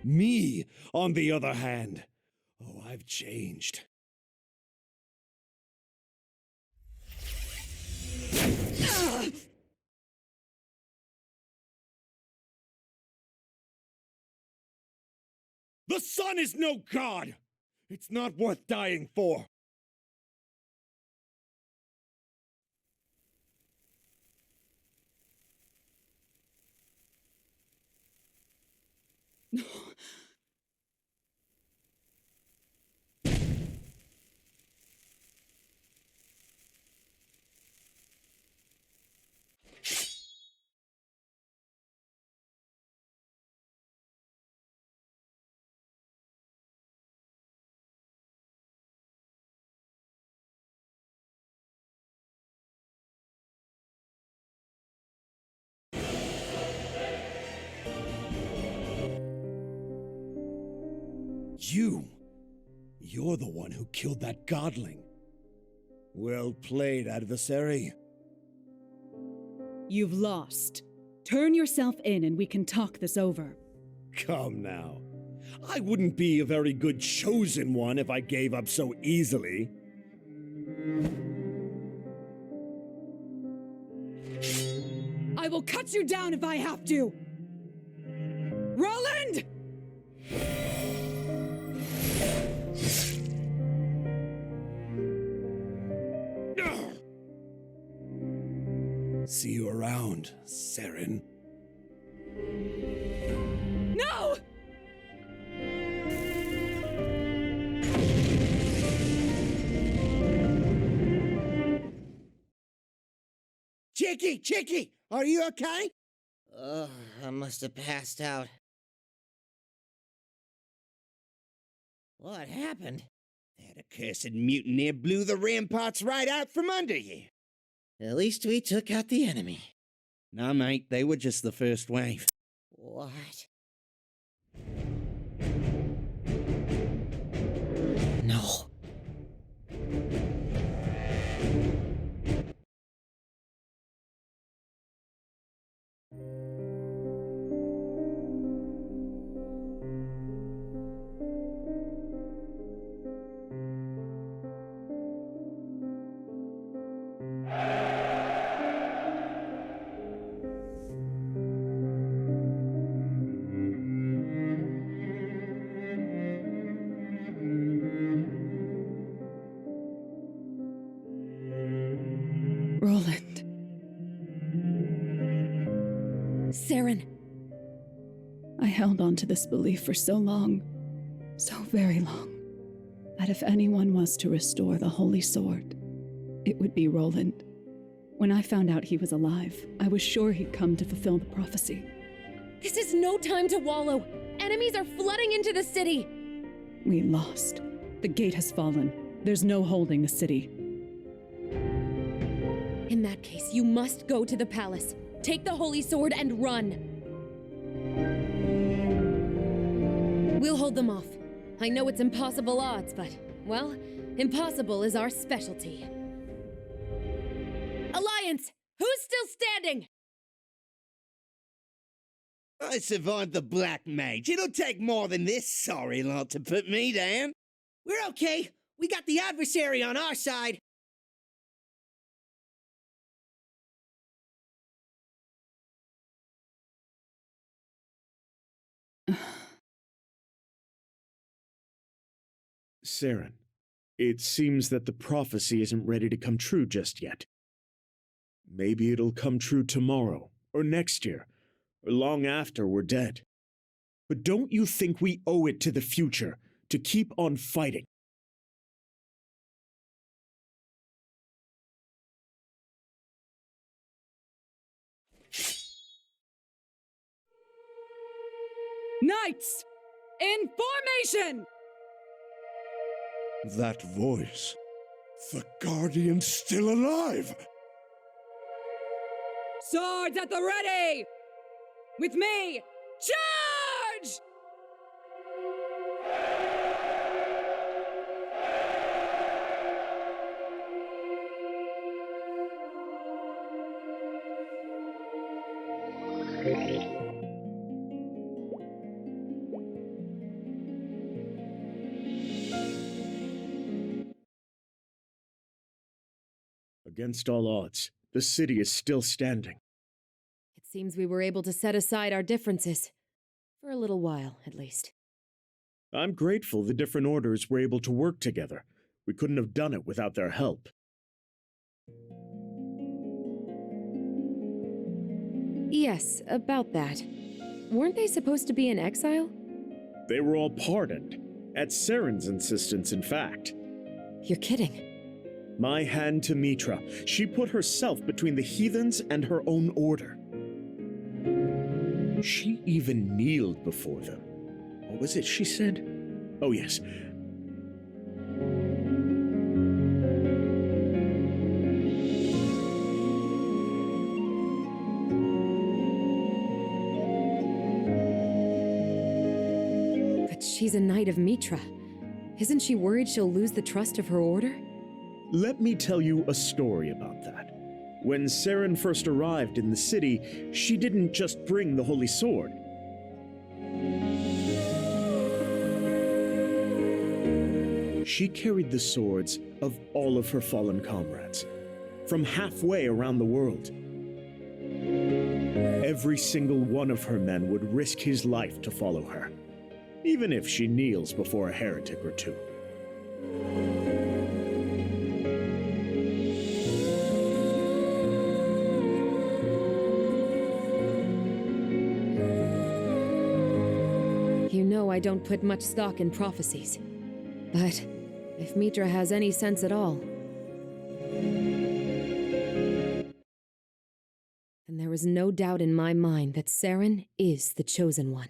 Me, on the other hand, oh, I've changed. The sun is no god! It's not worth dying for! No. You're the one who killed that godling. Well played, adversary. You've lost. Turn yourself in and we can talk this over. Come now. I wouldn't be a very good chosen one if I gave up so easily. I will cut you down if I have to! Roland! See you around, Seren. No! Chicky, are you okay? I must have passed out. What happened? That accursed mutineer blew the ramparts right out from under you. At least we took out the enemy. Nah, mate, they were just the first wave. What? No. Roland. Seren. I held on to this belief for so long, so very long, that if anyone was to restore the Holy Sword, it would be Roland. When I found out he was alive, I was sure he'd come to fulfill the prophecy. This is no time to wallow. Enemies are flooding into the city. We lost. The gate has fallen. There's no holding the city. In that case, you must go to the palace. Take the Holy Sword and run. We'll hold them off. I know it's impossible odds, but, well, impossible is our specialty. Alliance! Who's still standing? I survived the Black Mage. It'll take more than this sorry lot to put me down. We're okay. We got the adversary on our side. Saren, it seems that the prophecy isn't ready to come true just yet. Maybe it'll come true tomorrow, or next year, or long after we're dead. But don't you think we owe it to the future to keep on fighting? Knights! In formation! That voice. The Guardian's still alive! Swords at the ready! With me, charge! Against all odds, the city is still standing. It seems we were able to set aside our differences. For a little while, at least. I'm grateful the different orders were able to work together. We couldn't have done it without their help. Yes, about that. Weren't they supposed to be in exile? They were all pardoned. At Saren's insistence, in fact. You're kidding. My hand to Mitra. She put herself between the heathens and her own order. She even kneeled before them. What was it she said? Oh, yes. But she's a knight of Mitra. Isn't she worried she'll lose the trust of her order? Let me tell you a story about that. When Saren first arrived in the city, she didn't just bring the Holy Sword. She carried the swords of all of her fallen comrades, from halfway around the world. Every single one of her men would risk his life to follow her, even if she kneels before a heretic or two. You know I don't put much stock in prophecies. But if Mitra has any sense at all, then there is no doubt in my mind that Saren is the chosen one.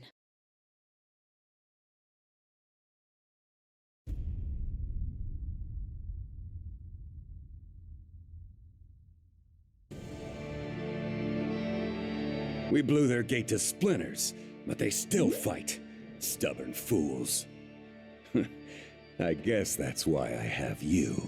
We blew their gate to splinters, but they still fight. Stubborn fools. I guess that's why I have you.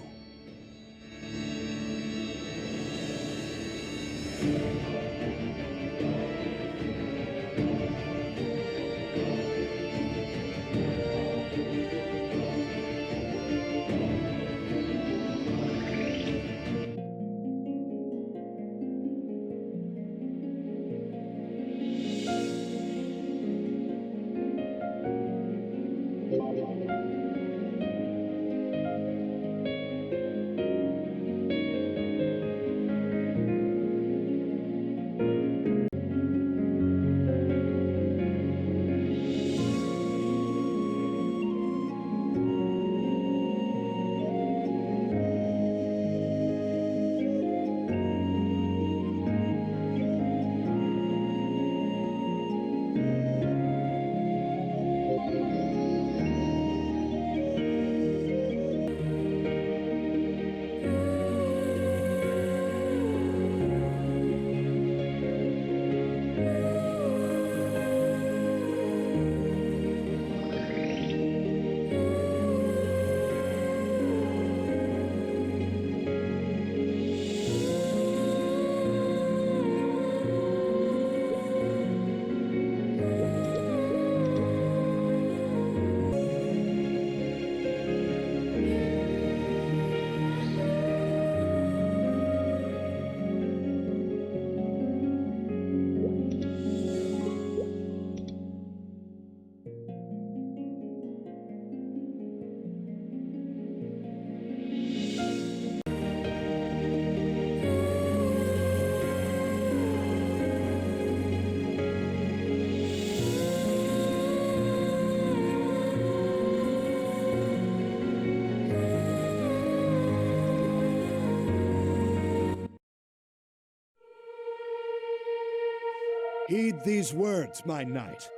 Heed these words, my knight.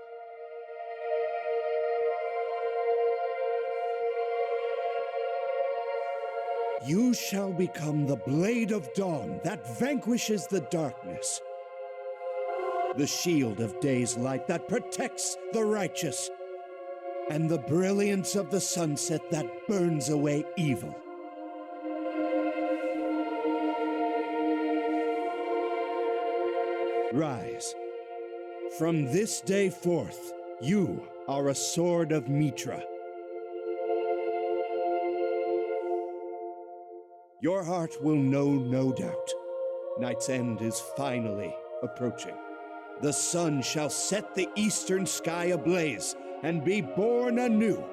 You shall become the blade of dawn that vanquishes the darkness, the shield of day's light that protects the righteous, and the brilliance of the sunset that burns away evil. Rise. From this day forth, you are a sword of Mitra. Your heart will know no doubt. Night's end is finally approaching. The sun shall set the eastern sky ablaze and be born anew.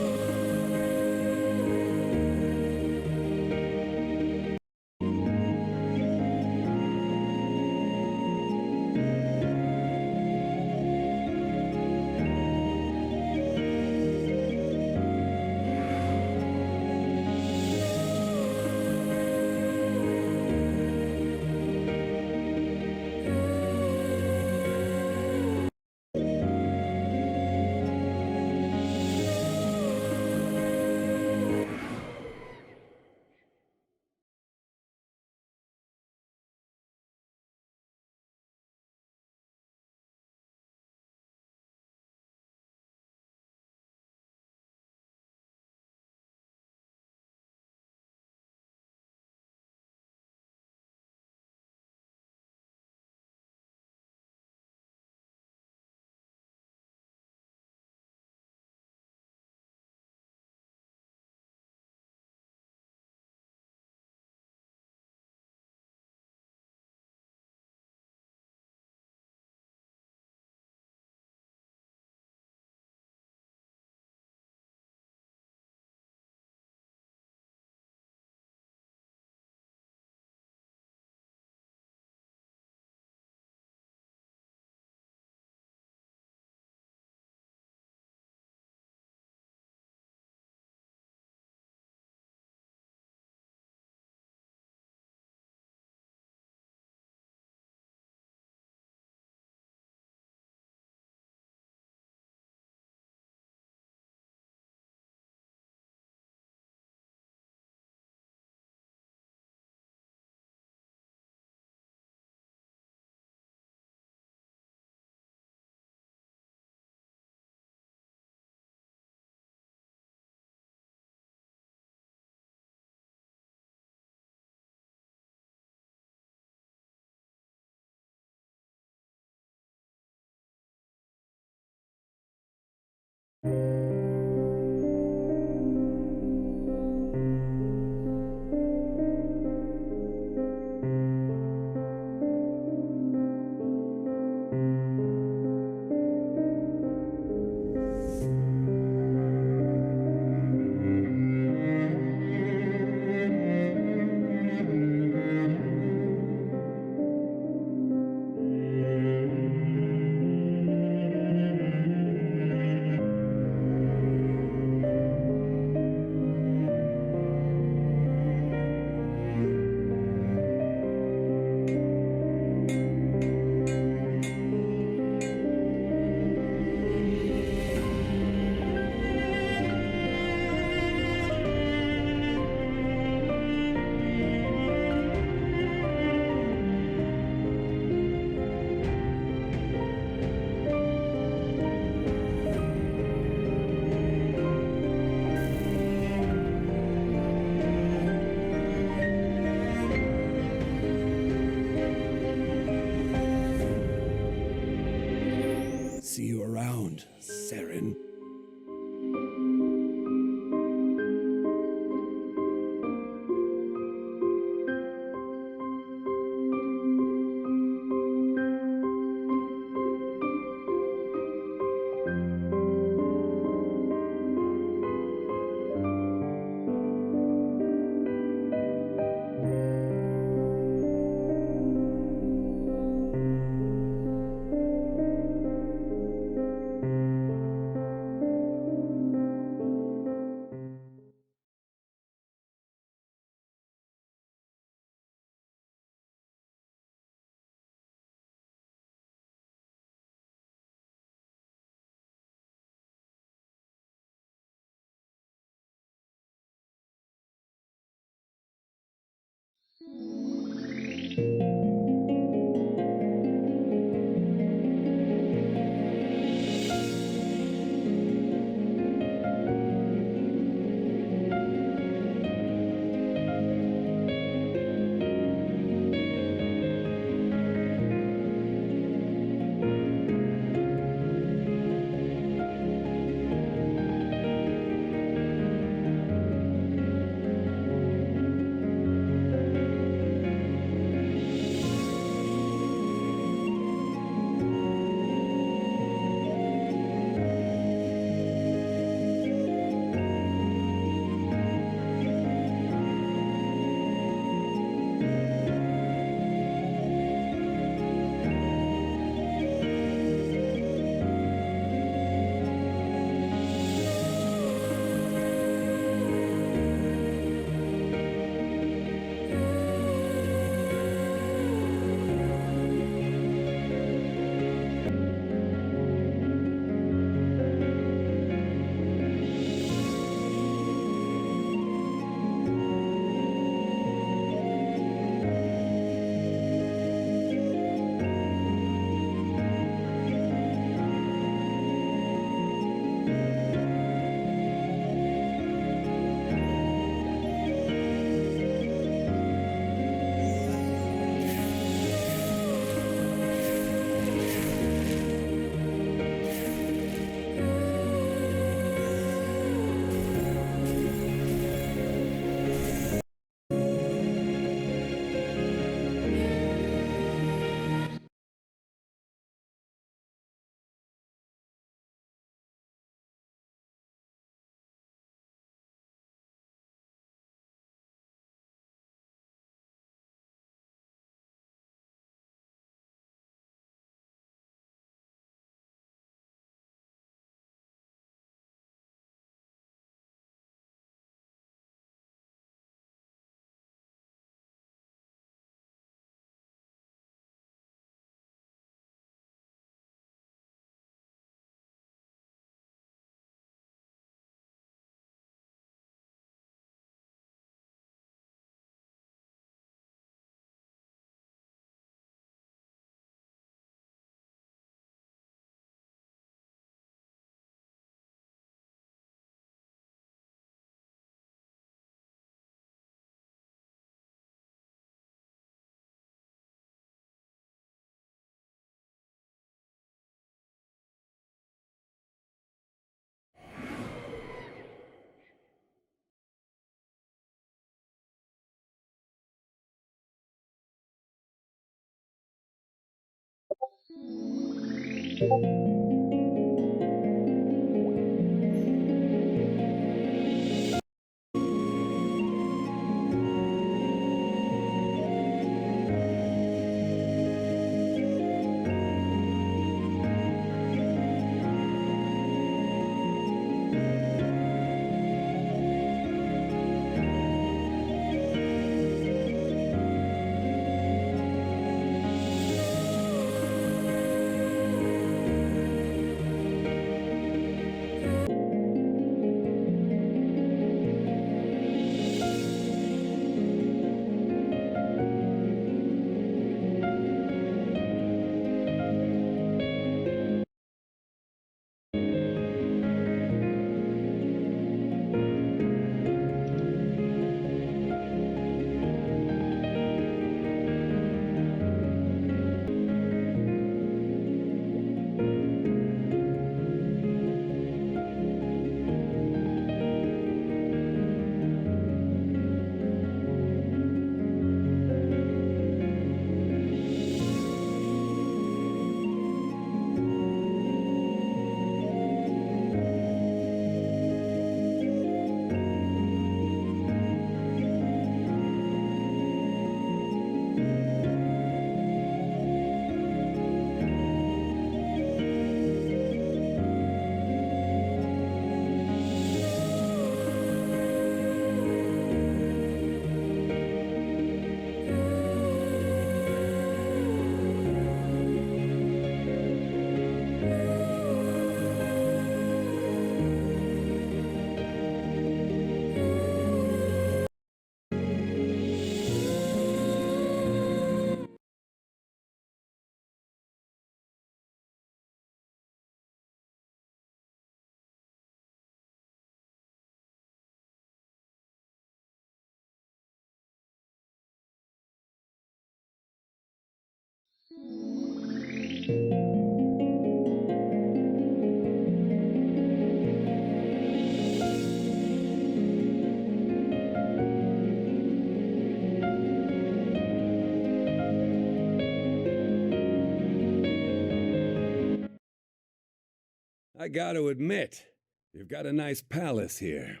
I gotta admit, you've got a nice palace here.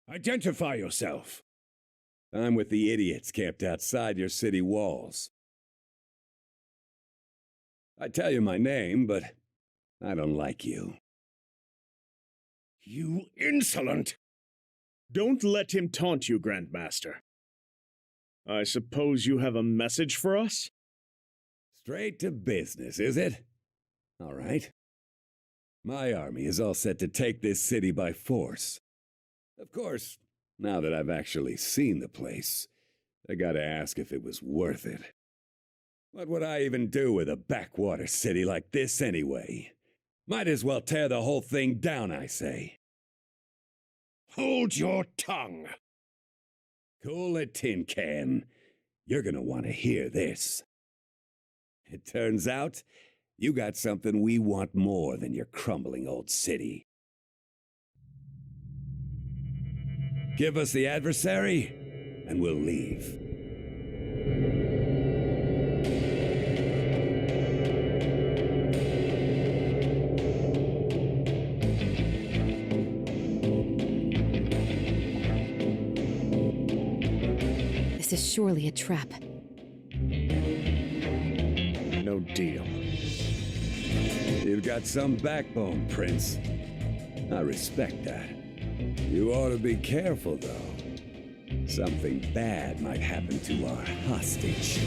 Identify yourself. I'm with the idiots camped outside your city walls. I tell you my name, but I don't like you. You insolent! Don't let him taunt you, Grandmaster. I suppose you have a message for us? Straight to business, is it? All right. My army is all set to take this city by force. Of course, now that I've actually seen the place, I gotta ask if it was worth it. What would I even do with a backwater city like this anyway? Might as well tear the whole thing down, I say. Hold your tongue! Cool it, Tin Can. You're gonna want to hear this. It turns out, you got something we want more than your crumbling old city. Give us the adversary, and we'll leave. This is surely a trap. No deal. You've got some backbone, Prince. I respect that. You ought to be careful, though. Something bad might happen to our hostage.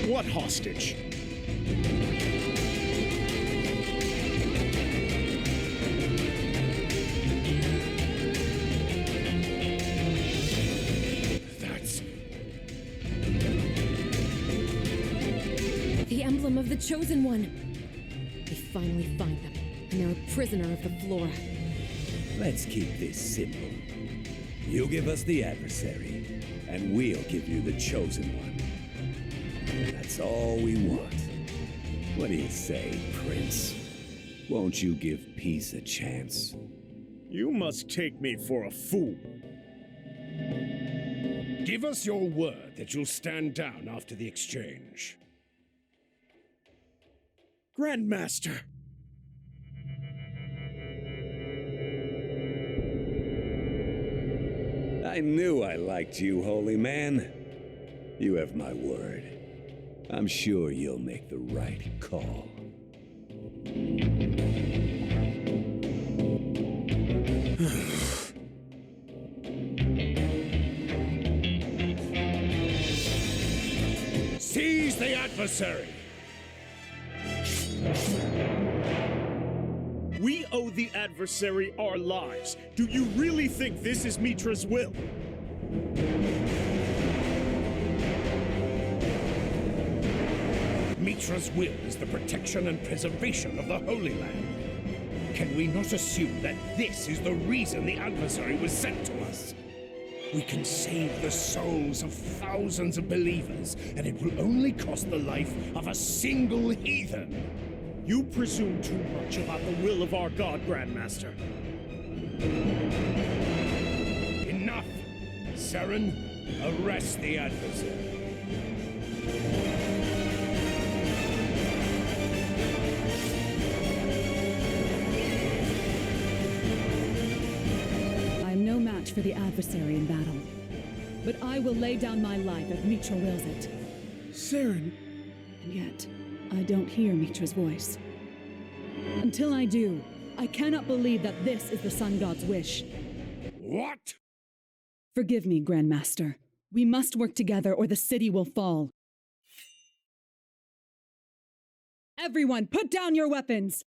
What hostage? That's... The emblem of the Chosen One. We finally find them, and they're a prisoner of the Flora. Let's keep this simple. You give us the adversary, and we'll give you the Chosen One. That's all we want. What do you say, Prince? Won't you give peace a chance? You must take me for a fool. Give us your word that you'll stand down after the exchange. Grandmaster! I knew I liked you, holy man. You have my word. I'm sure you'll make the right call. Seize the adversary! We owe the adversary our lives. Do you really think this is Mitra's will? Mitra's will is the protection and preservation of the Holy Land. Can we not assume that this is the reason the adversary was sent to us? We can save the souls of thousands of believers, and it will only cost the life of a single heathen. You presume too much about the will of our God, Grandmaster. Enough! Seren, arrest the adversary. I am no match for the adversary in battle. But I will lay down my life if Mitra wills it. Seren. And yet, I don't hear Mitra's voice. Until I do, I cannot believe that this is the Sun God's wish. What? Forgive me, Grandmaster. We must work together or the city will fall. Everyone, put down your weapons!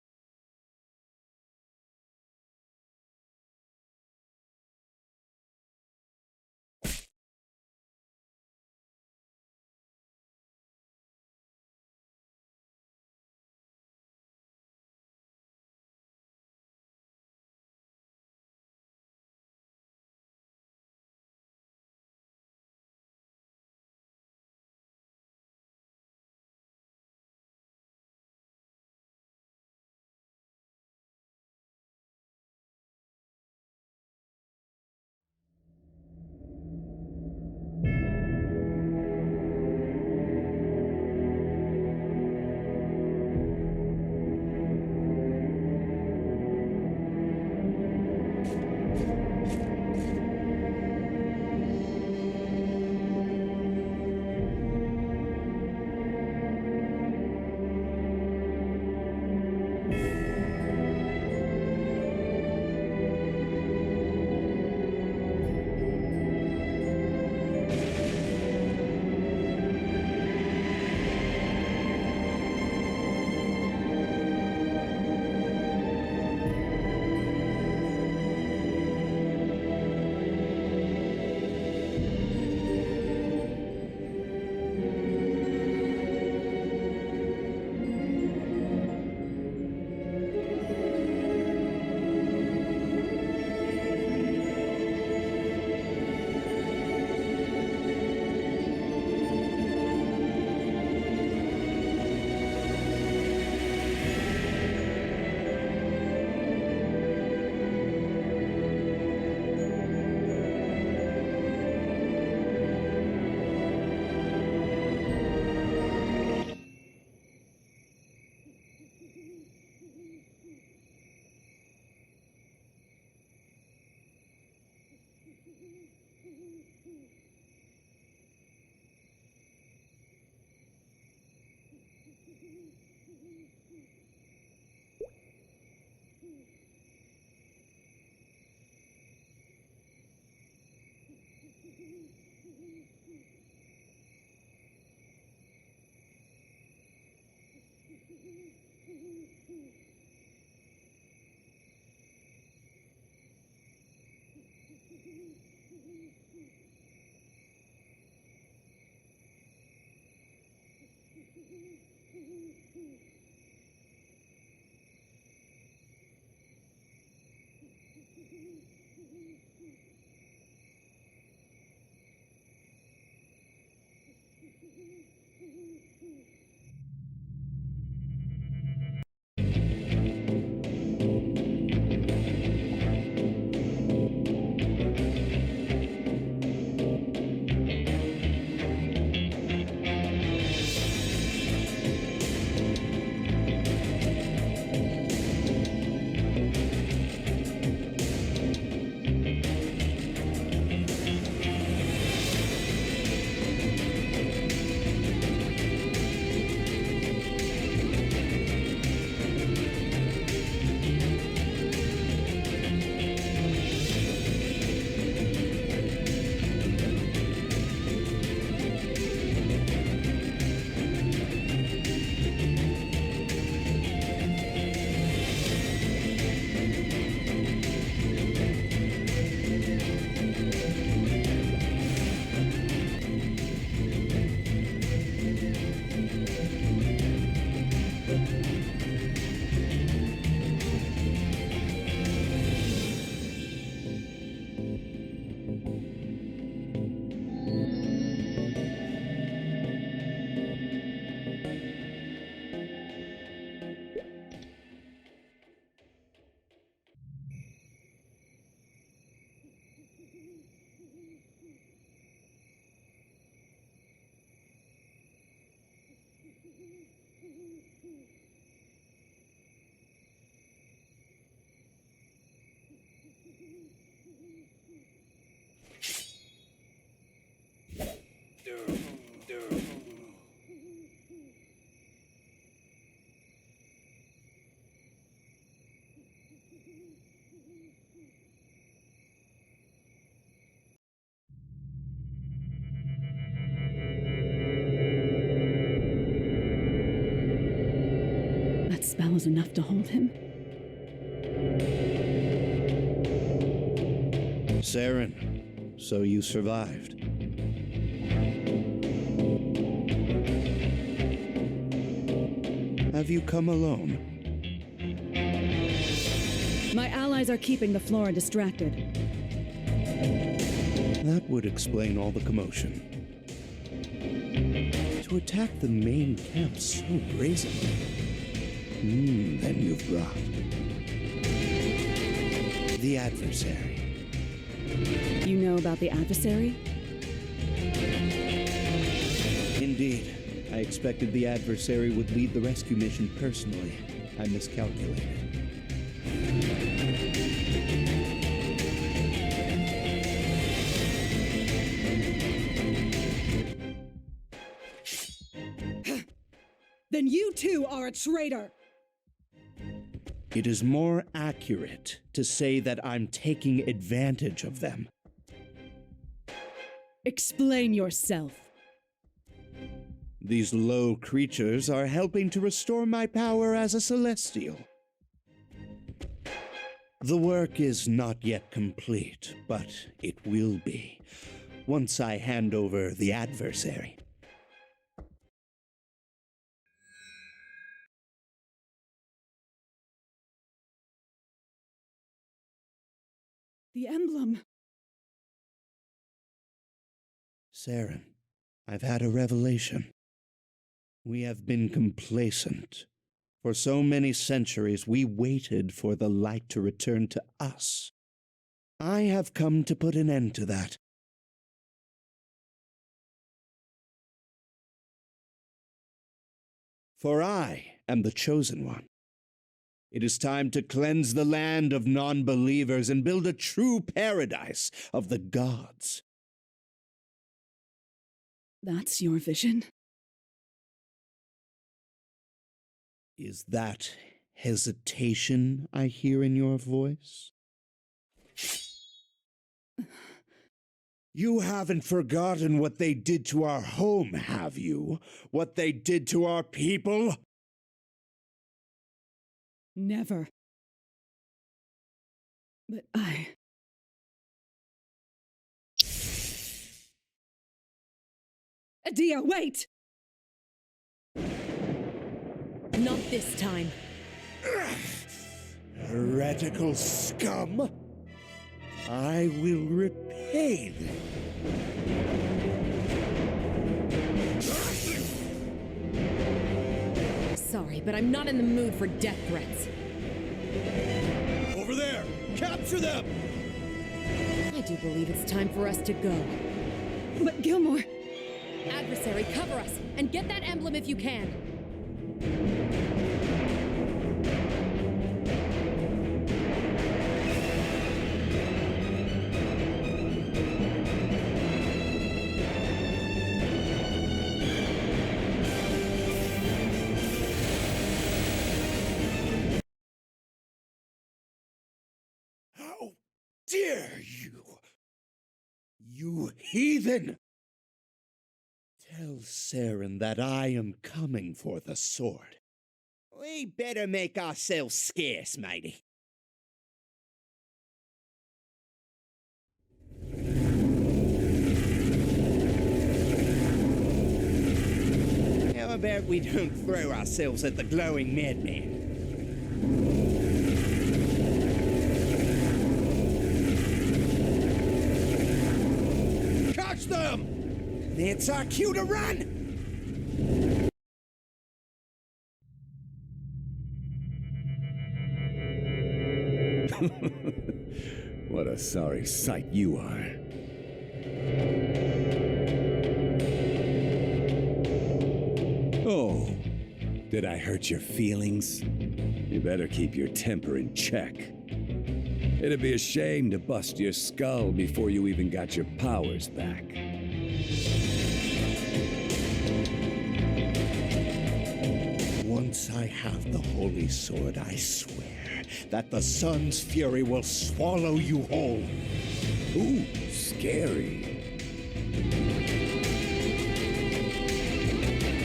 That spell is enough to hold him. Saren, so you survived. Have you come alone? My allies are keeping the Flora distracted. That would explain all the commotion. To attack the main camp so brazenly. Then you've brought the adversary. You know about the adversary? Indeed. I expected the adversary would lead the rescue mission personally. I miscalculated. Then you too are a traitor! It is more accurate to say that I'm taking advantage of them. Explain yourself. These low creatures are helping to restore my power as a celestial. The work is not yet complete, but it will be, once I hand over the adversary. The emblem. Saren, I've had a revelation. We have been complacent. For so many centuries, we waited for the light to return to us. I have come to put an end to that. For I am the chosen one. It is time to cleanse the land of non-believers and build a true paradise of the gods. That's your vision? Is that hesitation I hear in your voice? You haven't forgotten what they did to our home, have you? What they did to our people? Never. But Adia, wait! Not this time. Heretical scum! I will repay them. Sorry, but I'm not in the mood for death threats. Over there! Capture them! I do believe it's time for us to go. But Gilmore... Adversary, cover us, and get that emblem if you can. How dare you! You heathen! Tell Saren that I am coming for the sword. We better make ourselves scarce, matey. How about we don't throw ourselves at the glowing madman? Catch them! It's our cue to run! What a sorry sight you are. Oh, did I hurt your feelings? You better keep your temper in check. It'd be a shame to bust your skull before you even got your powers back. Once I have the Holy Sword, I swear that the sun's fury will swallow you whole. Ooh, scary.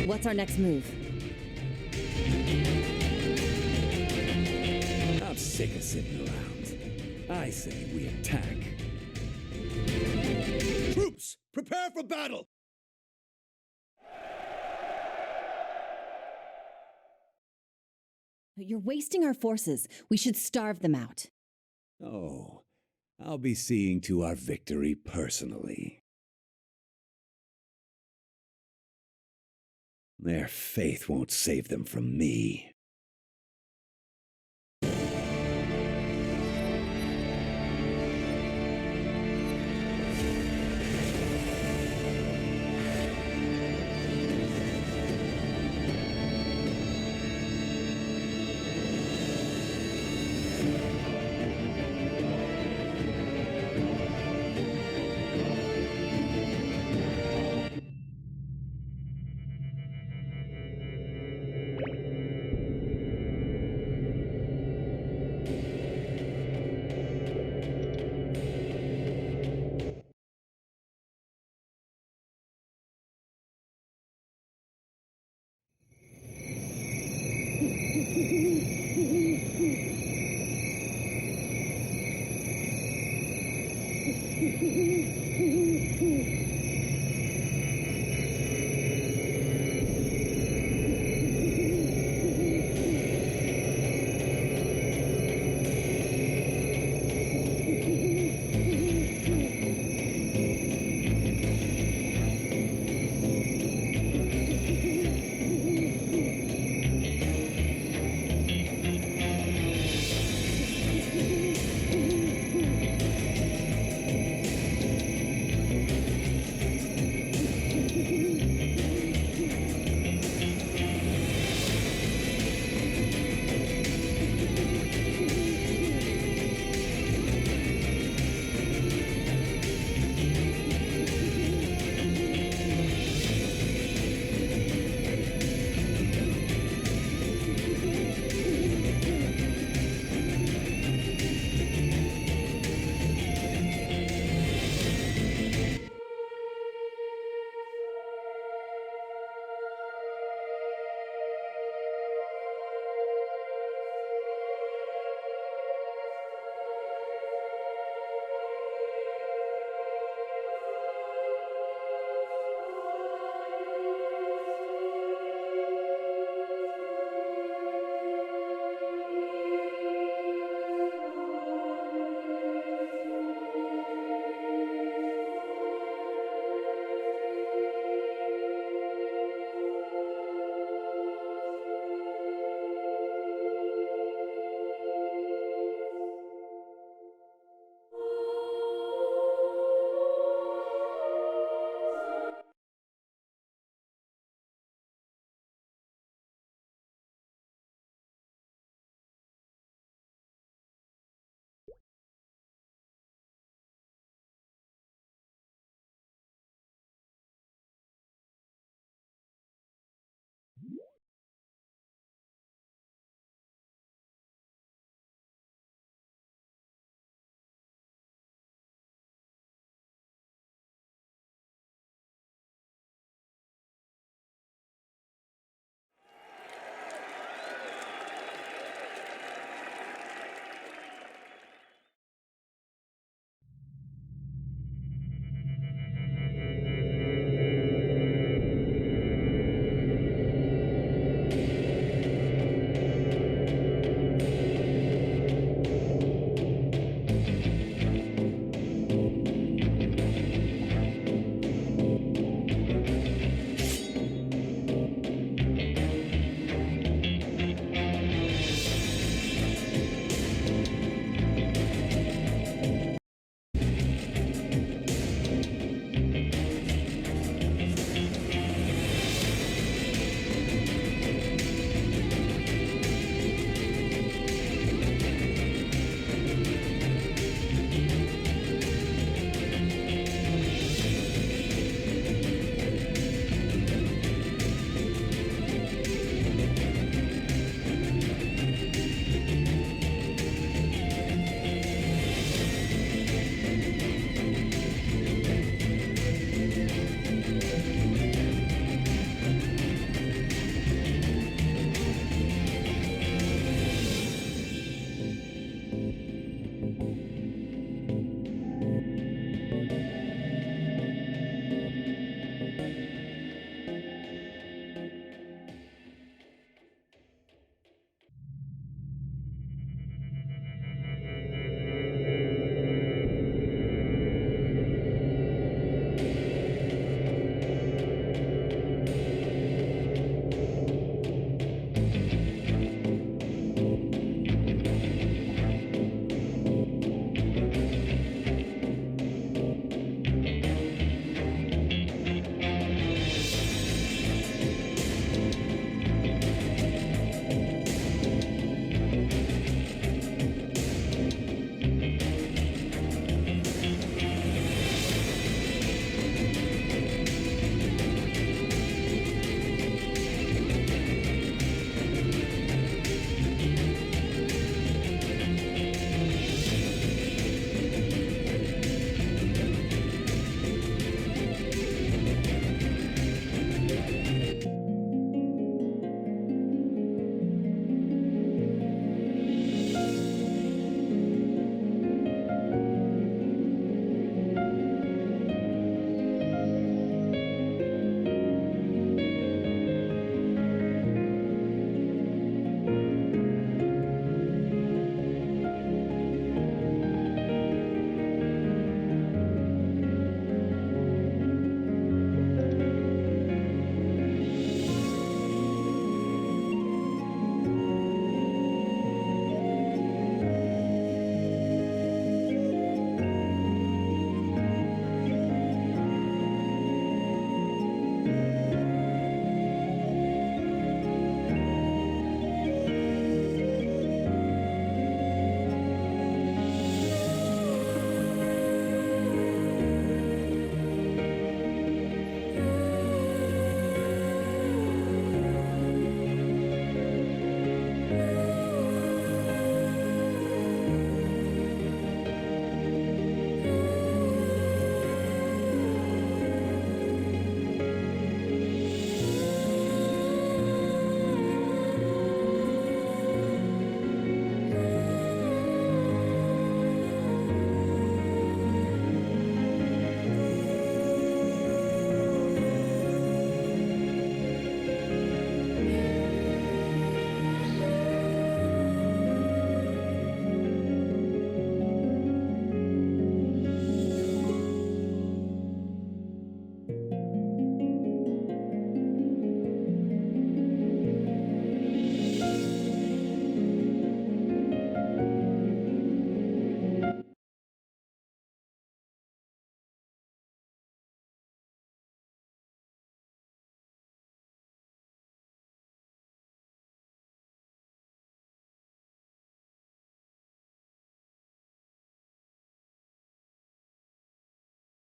What's our next move? I'm sick of sitting around. I say we attack. Troops, prepare for battle! You're wasting our forces. We should starve them out. Oh, I'll be seeing to our victory personally. Their faith won't save them from me.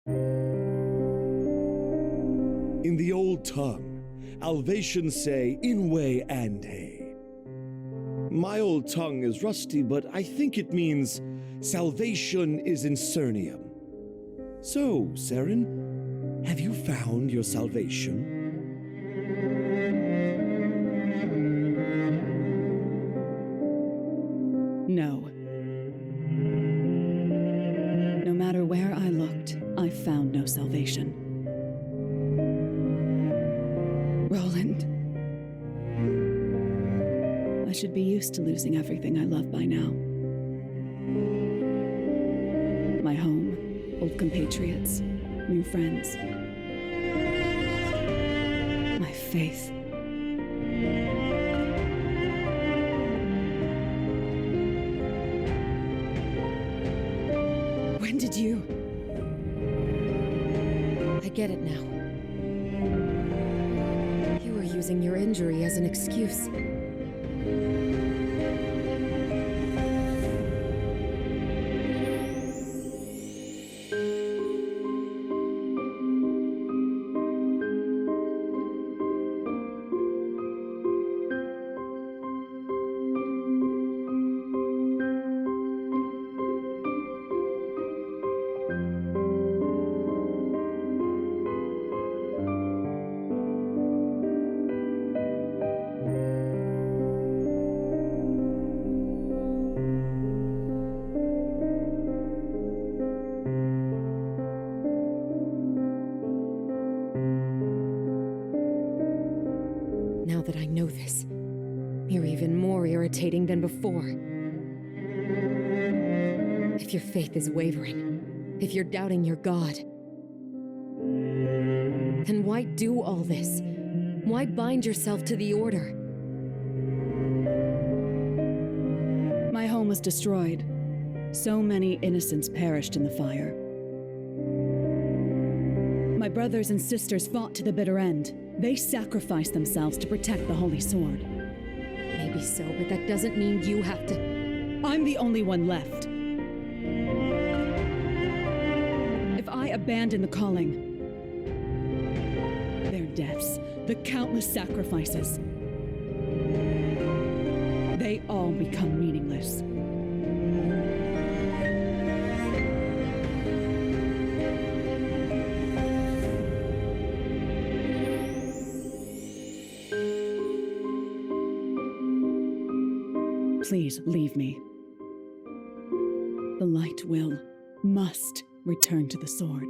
In the old tongue, Alvatians say Inwe and Hey. My old tongue is rusty, but I think it means salvation is in Cernium. So, Seren, have you found your salvation? No. No matter where I looked, I found no salvation. Roland. I should be used to losing everything I love by now. My home, old compatriots, new friends. My faith. When did you? I get it now. You were using your injury as an excuse. Now that I know this, you're even more irritating than before. If your faith is wavering, if you're doubting your god, then why do all this? Why bind yourself to the Order? My home was destroyed. So many innocents perished in the fire. My brothers and sisters fought to the bitter end. They sacrificed themselves to protect the Holy Sword. Maybe so, but that doesn't mean you have to... I'm the only one left. If I abandon the calling, their deaths, the countless sacrifices, they all become meaningless. Please leave me. The light will, must return to the sword.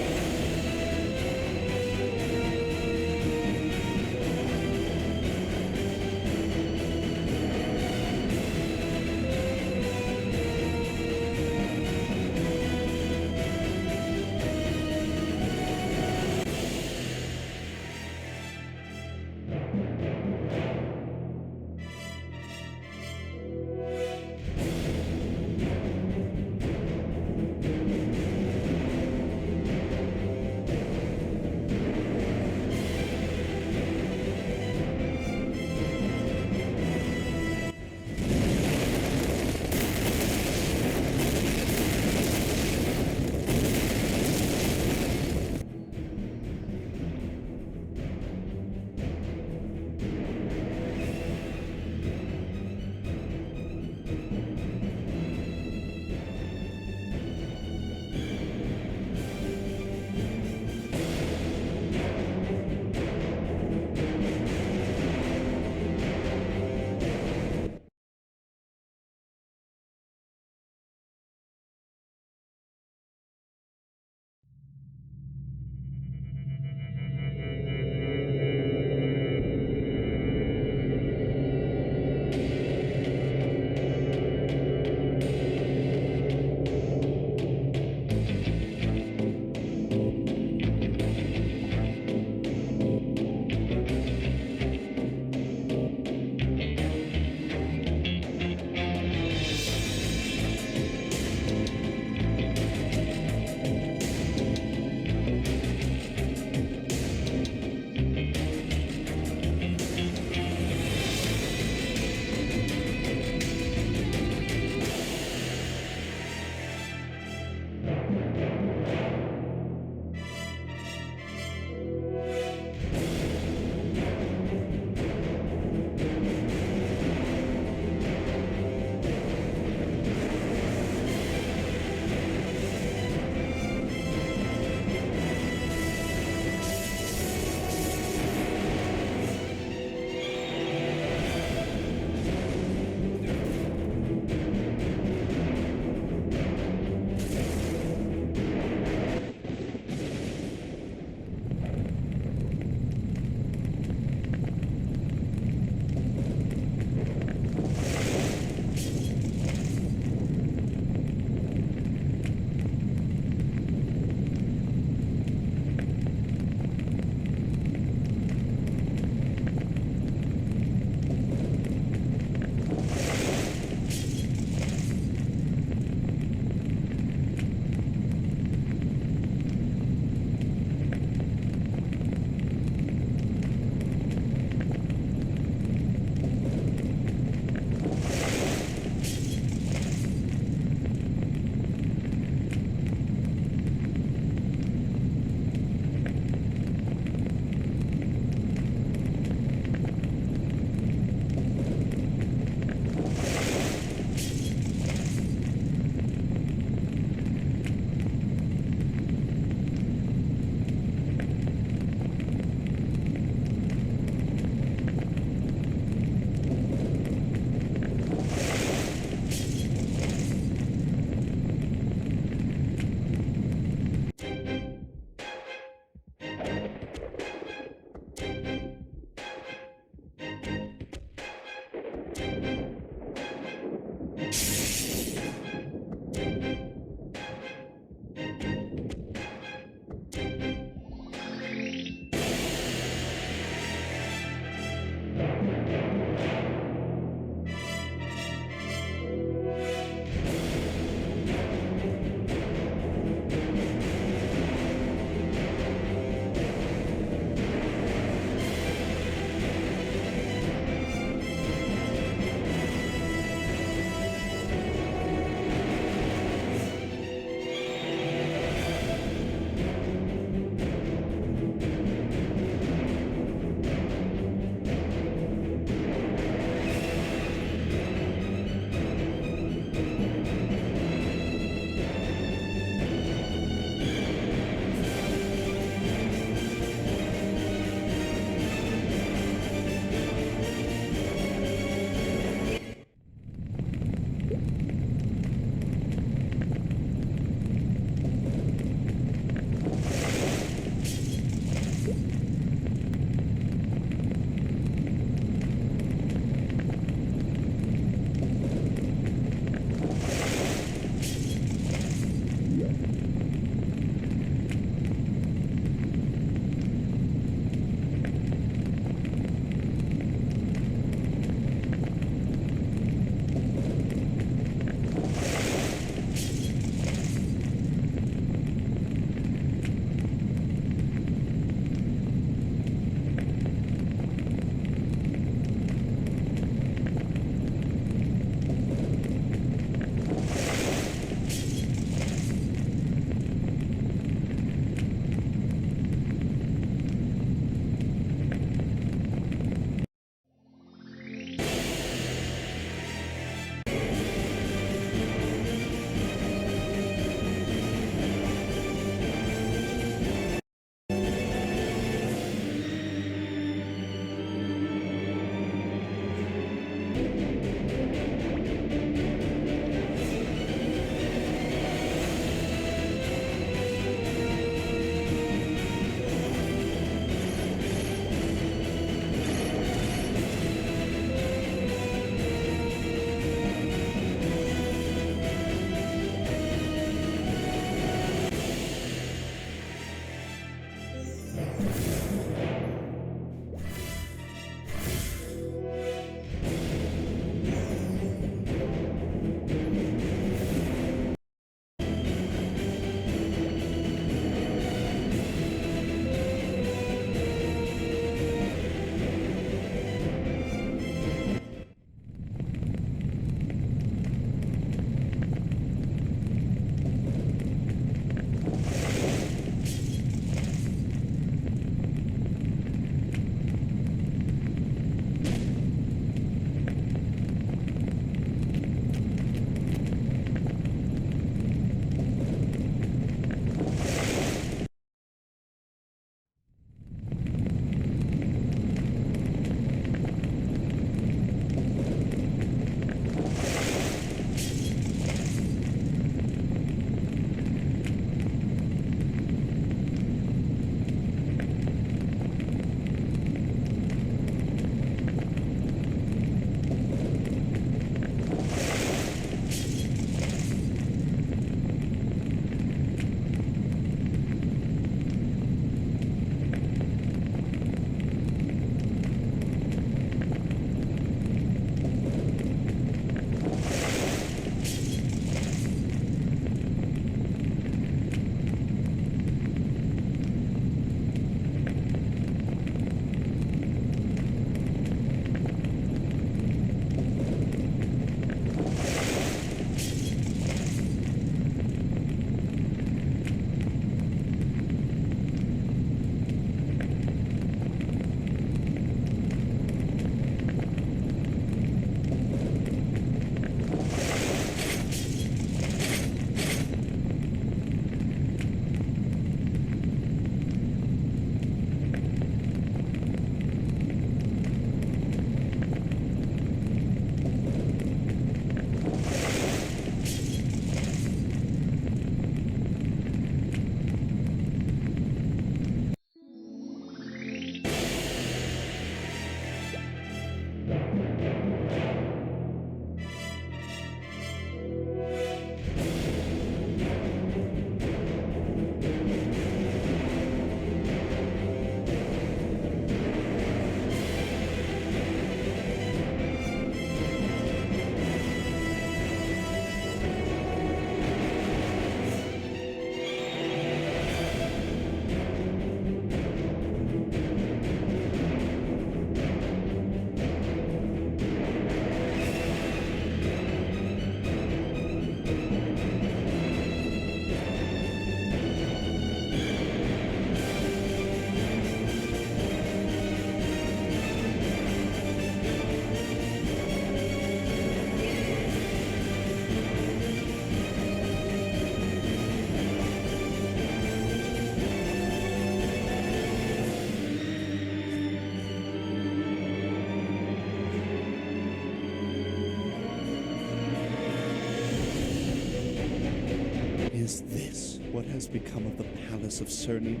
this what has become of the Palace of Cernium?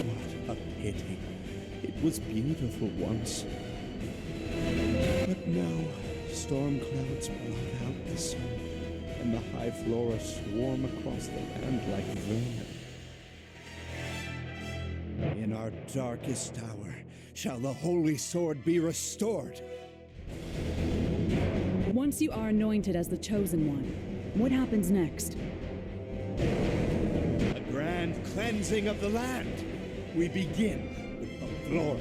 What a pity. It was beautiful once. But now, storm clouds blot out the sun, and the high flora swarm across the land like vermin. In our darkest hour shall the holy sword be restored. Once you are anointed as the Chosen One, what happens next? A grand cleansing of the land. We begin with the flora.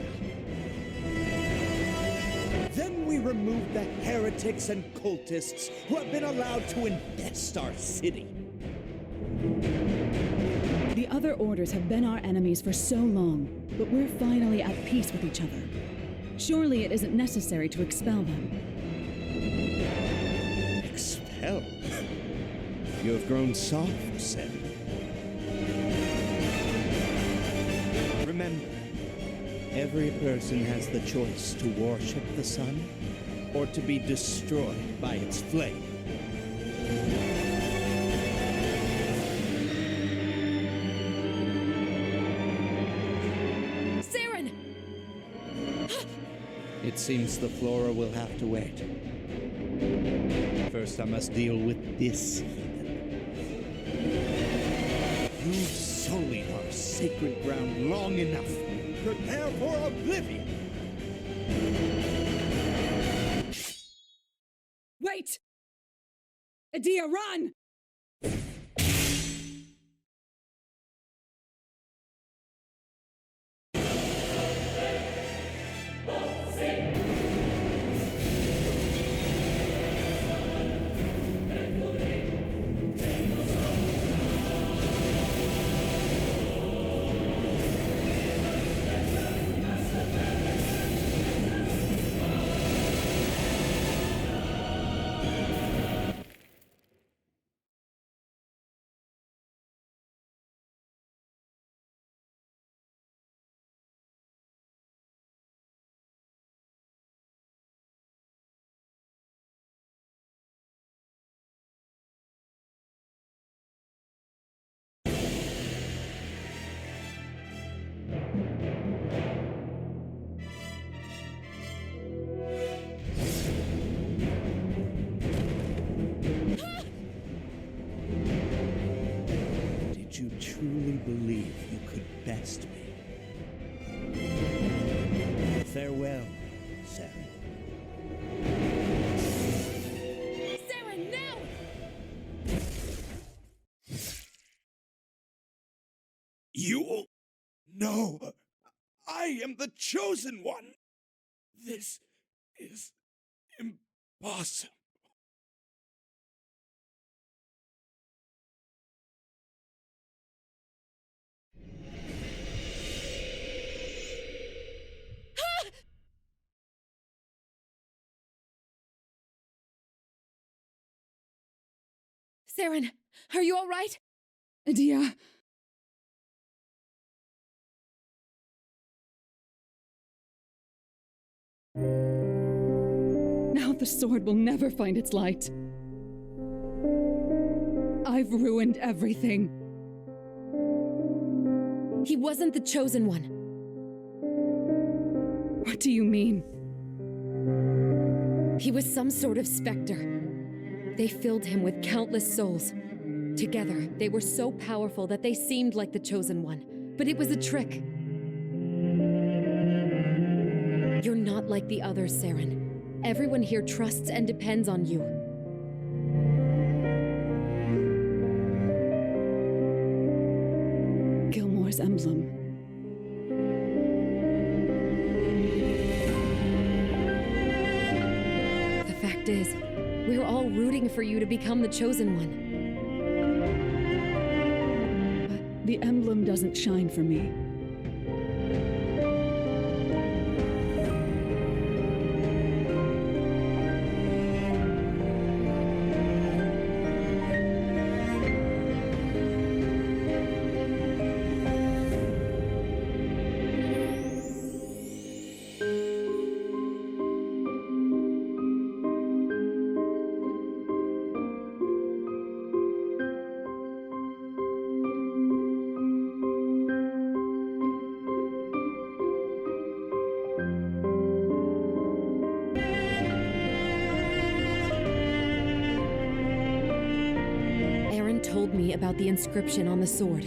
Then we remove the heretics and cultists who have been allowed to infest our city. The other orders have been our enemies for so long, but we're finally at peace with each other. Surely it isn't necessary to expel them. Expel? You have grown soft, Sen. Remember, every person has the choice to worship the sun or to be destroyed by its flame. It seems the flora will have to wait. First, I must deal with this heathen. You've sullied our sacred ground long enough. Prepare for oblivion! Wait! Adia, run! Did you truly believe you could best me? Farewell, Sarah. Sarah, now! You? No! I am the Chosen One! This is impossible. Saren, are you all right? Adia! Now the sword will never find its light. I've ruined everything. He wasn't the Chosen One. What do you mean? He was some sort of specter. They filled him with countless souls. Together, they were so powerful that they seemed like the Chosen One. But it was a trick. You're not like the others, Saren. Everyone here trusts and depends on you. Gilmore's emblem. The fact is, we're all rooting for you to become the Chosen One. But the emblem doesn't shine for me. told me about the inscription on the sword.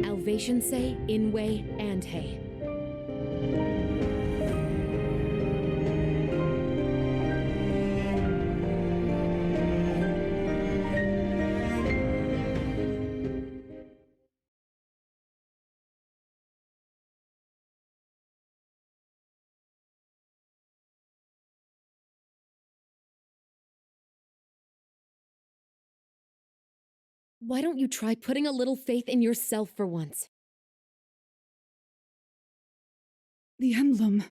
Alvation say, Inway, and Hay. Why don't you try putting a little faith in yourself for once? The emblem.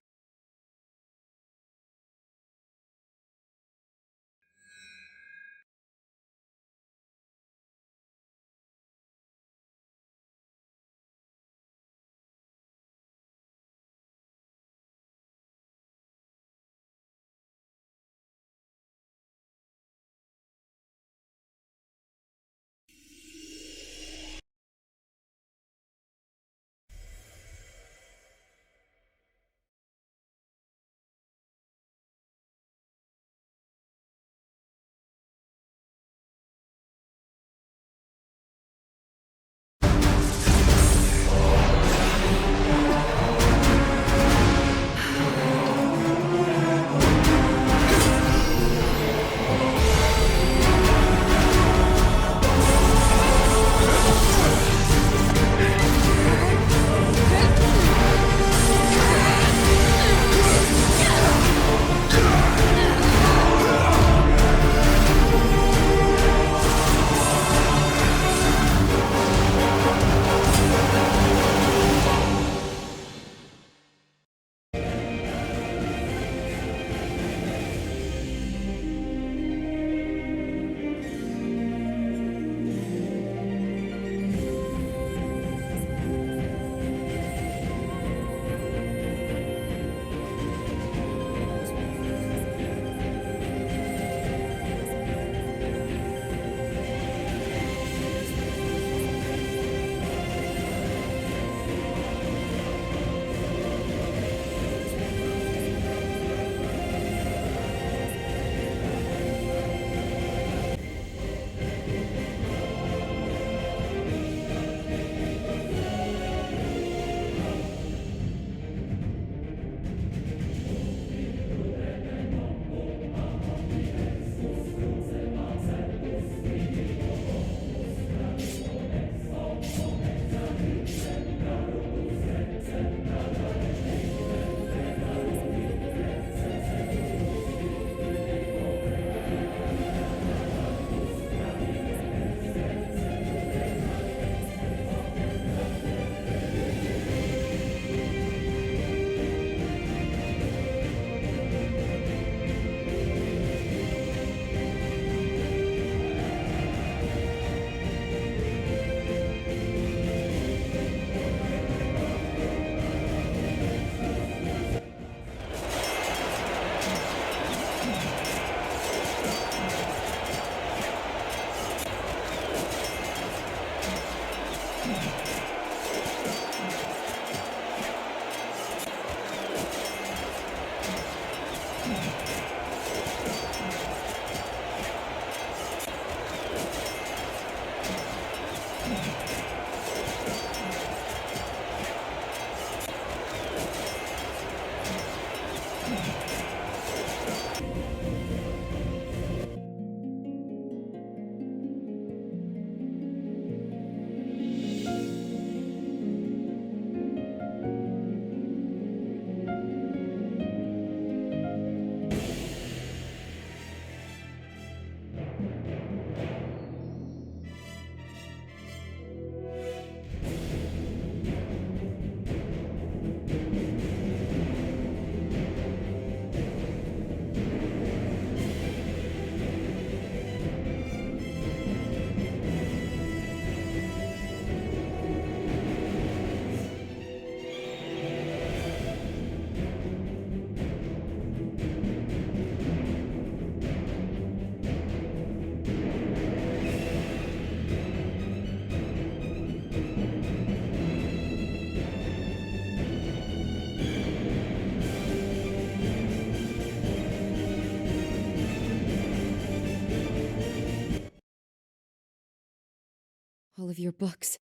All of your books.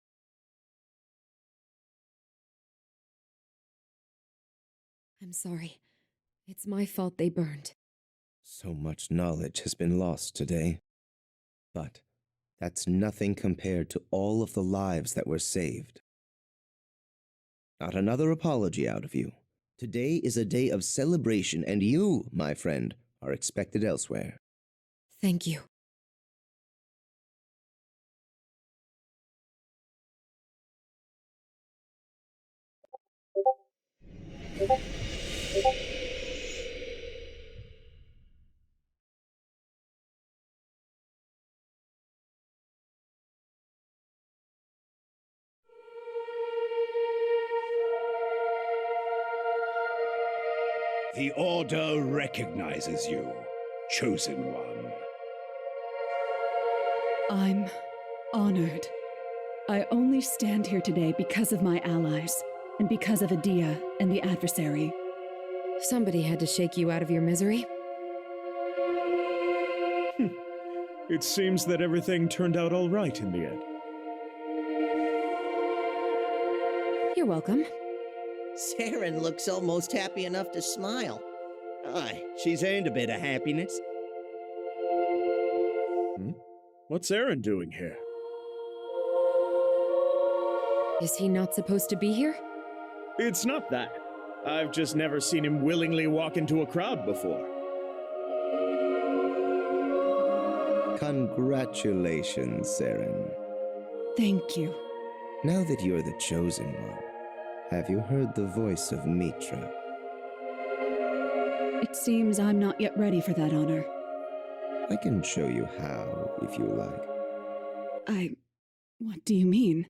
I'm sorry. It's my fault they burned. So much knowledge has been lost today. But that's nothing compared to all of the lives that were saved. Not another apology out of you. Today is a day of celebration, and you, my friend, are expected elsewhere. Thank you. The Order recognizes you, Chosen One. I'm honored. I only stand here today because of my allies, and because of Adia and the adversary. Somebody had to shake you out of your misery. It seems that everything turned out all right in the end. You're welcome. Saren looks almost happy enough to smile. Aye, she's earned a bit of happiness. What's Aaron doing here? Is he not supposed to be here? It's not that. I've just never seen him willingly walk into a crowd before. Congratulations, Saren. Thank you. Now that you're the Chosen One, have you heard the voice of Mitra? It seems I'm not yet ready for that honor. I can show you how, if you like. What do you mean?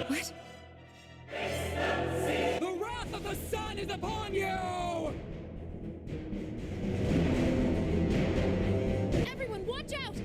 What? The wrath of the sun is upon you! Everyone, watch out!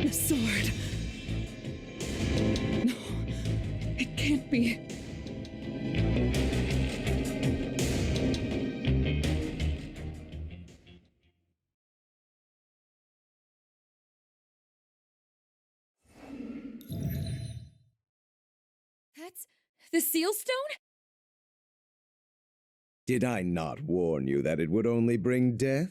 The sword. No, it can't be. That's the seal stone? Did I not warn you that it would only bring death?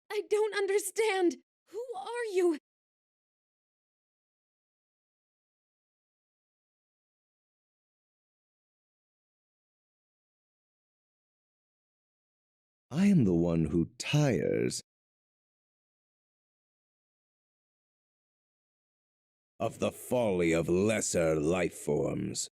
I don't understand. Who are you? I am the one who tires of the folly of lesser life forms.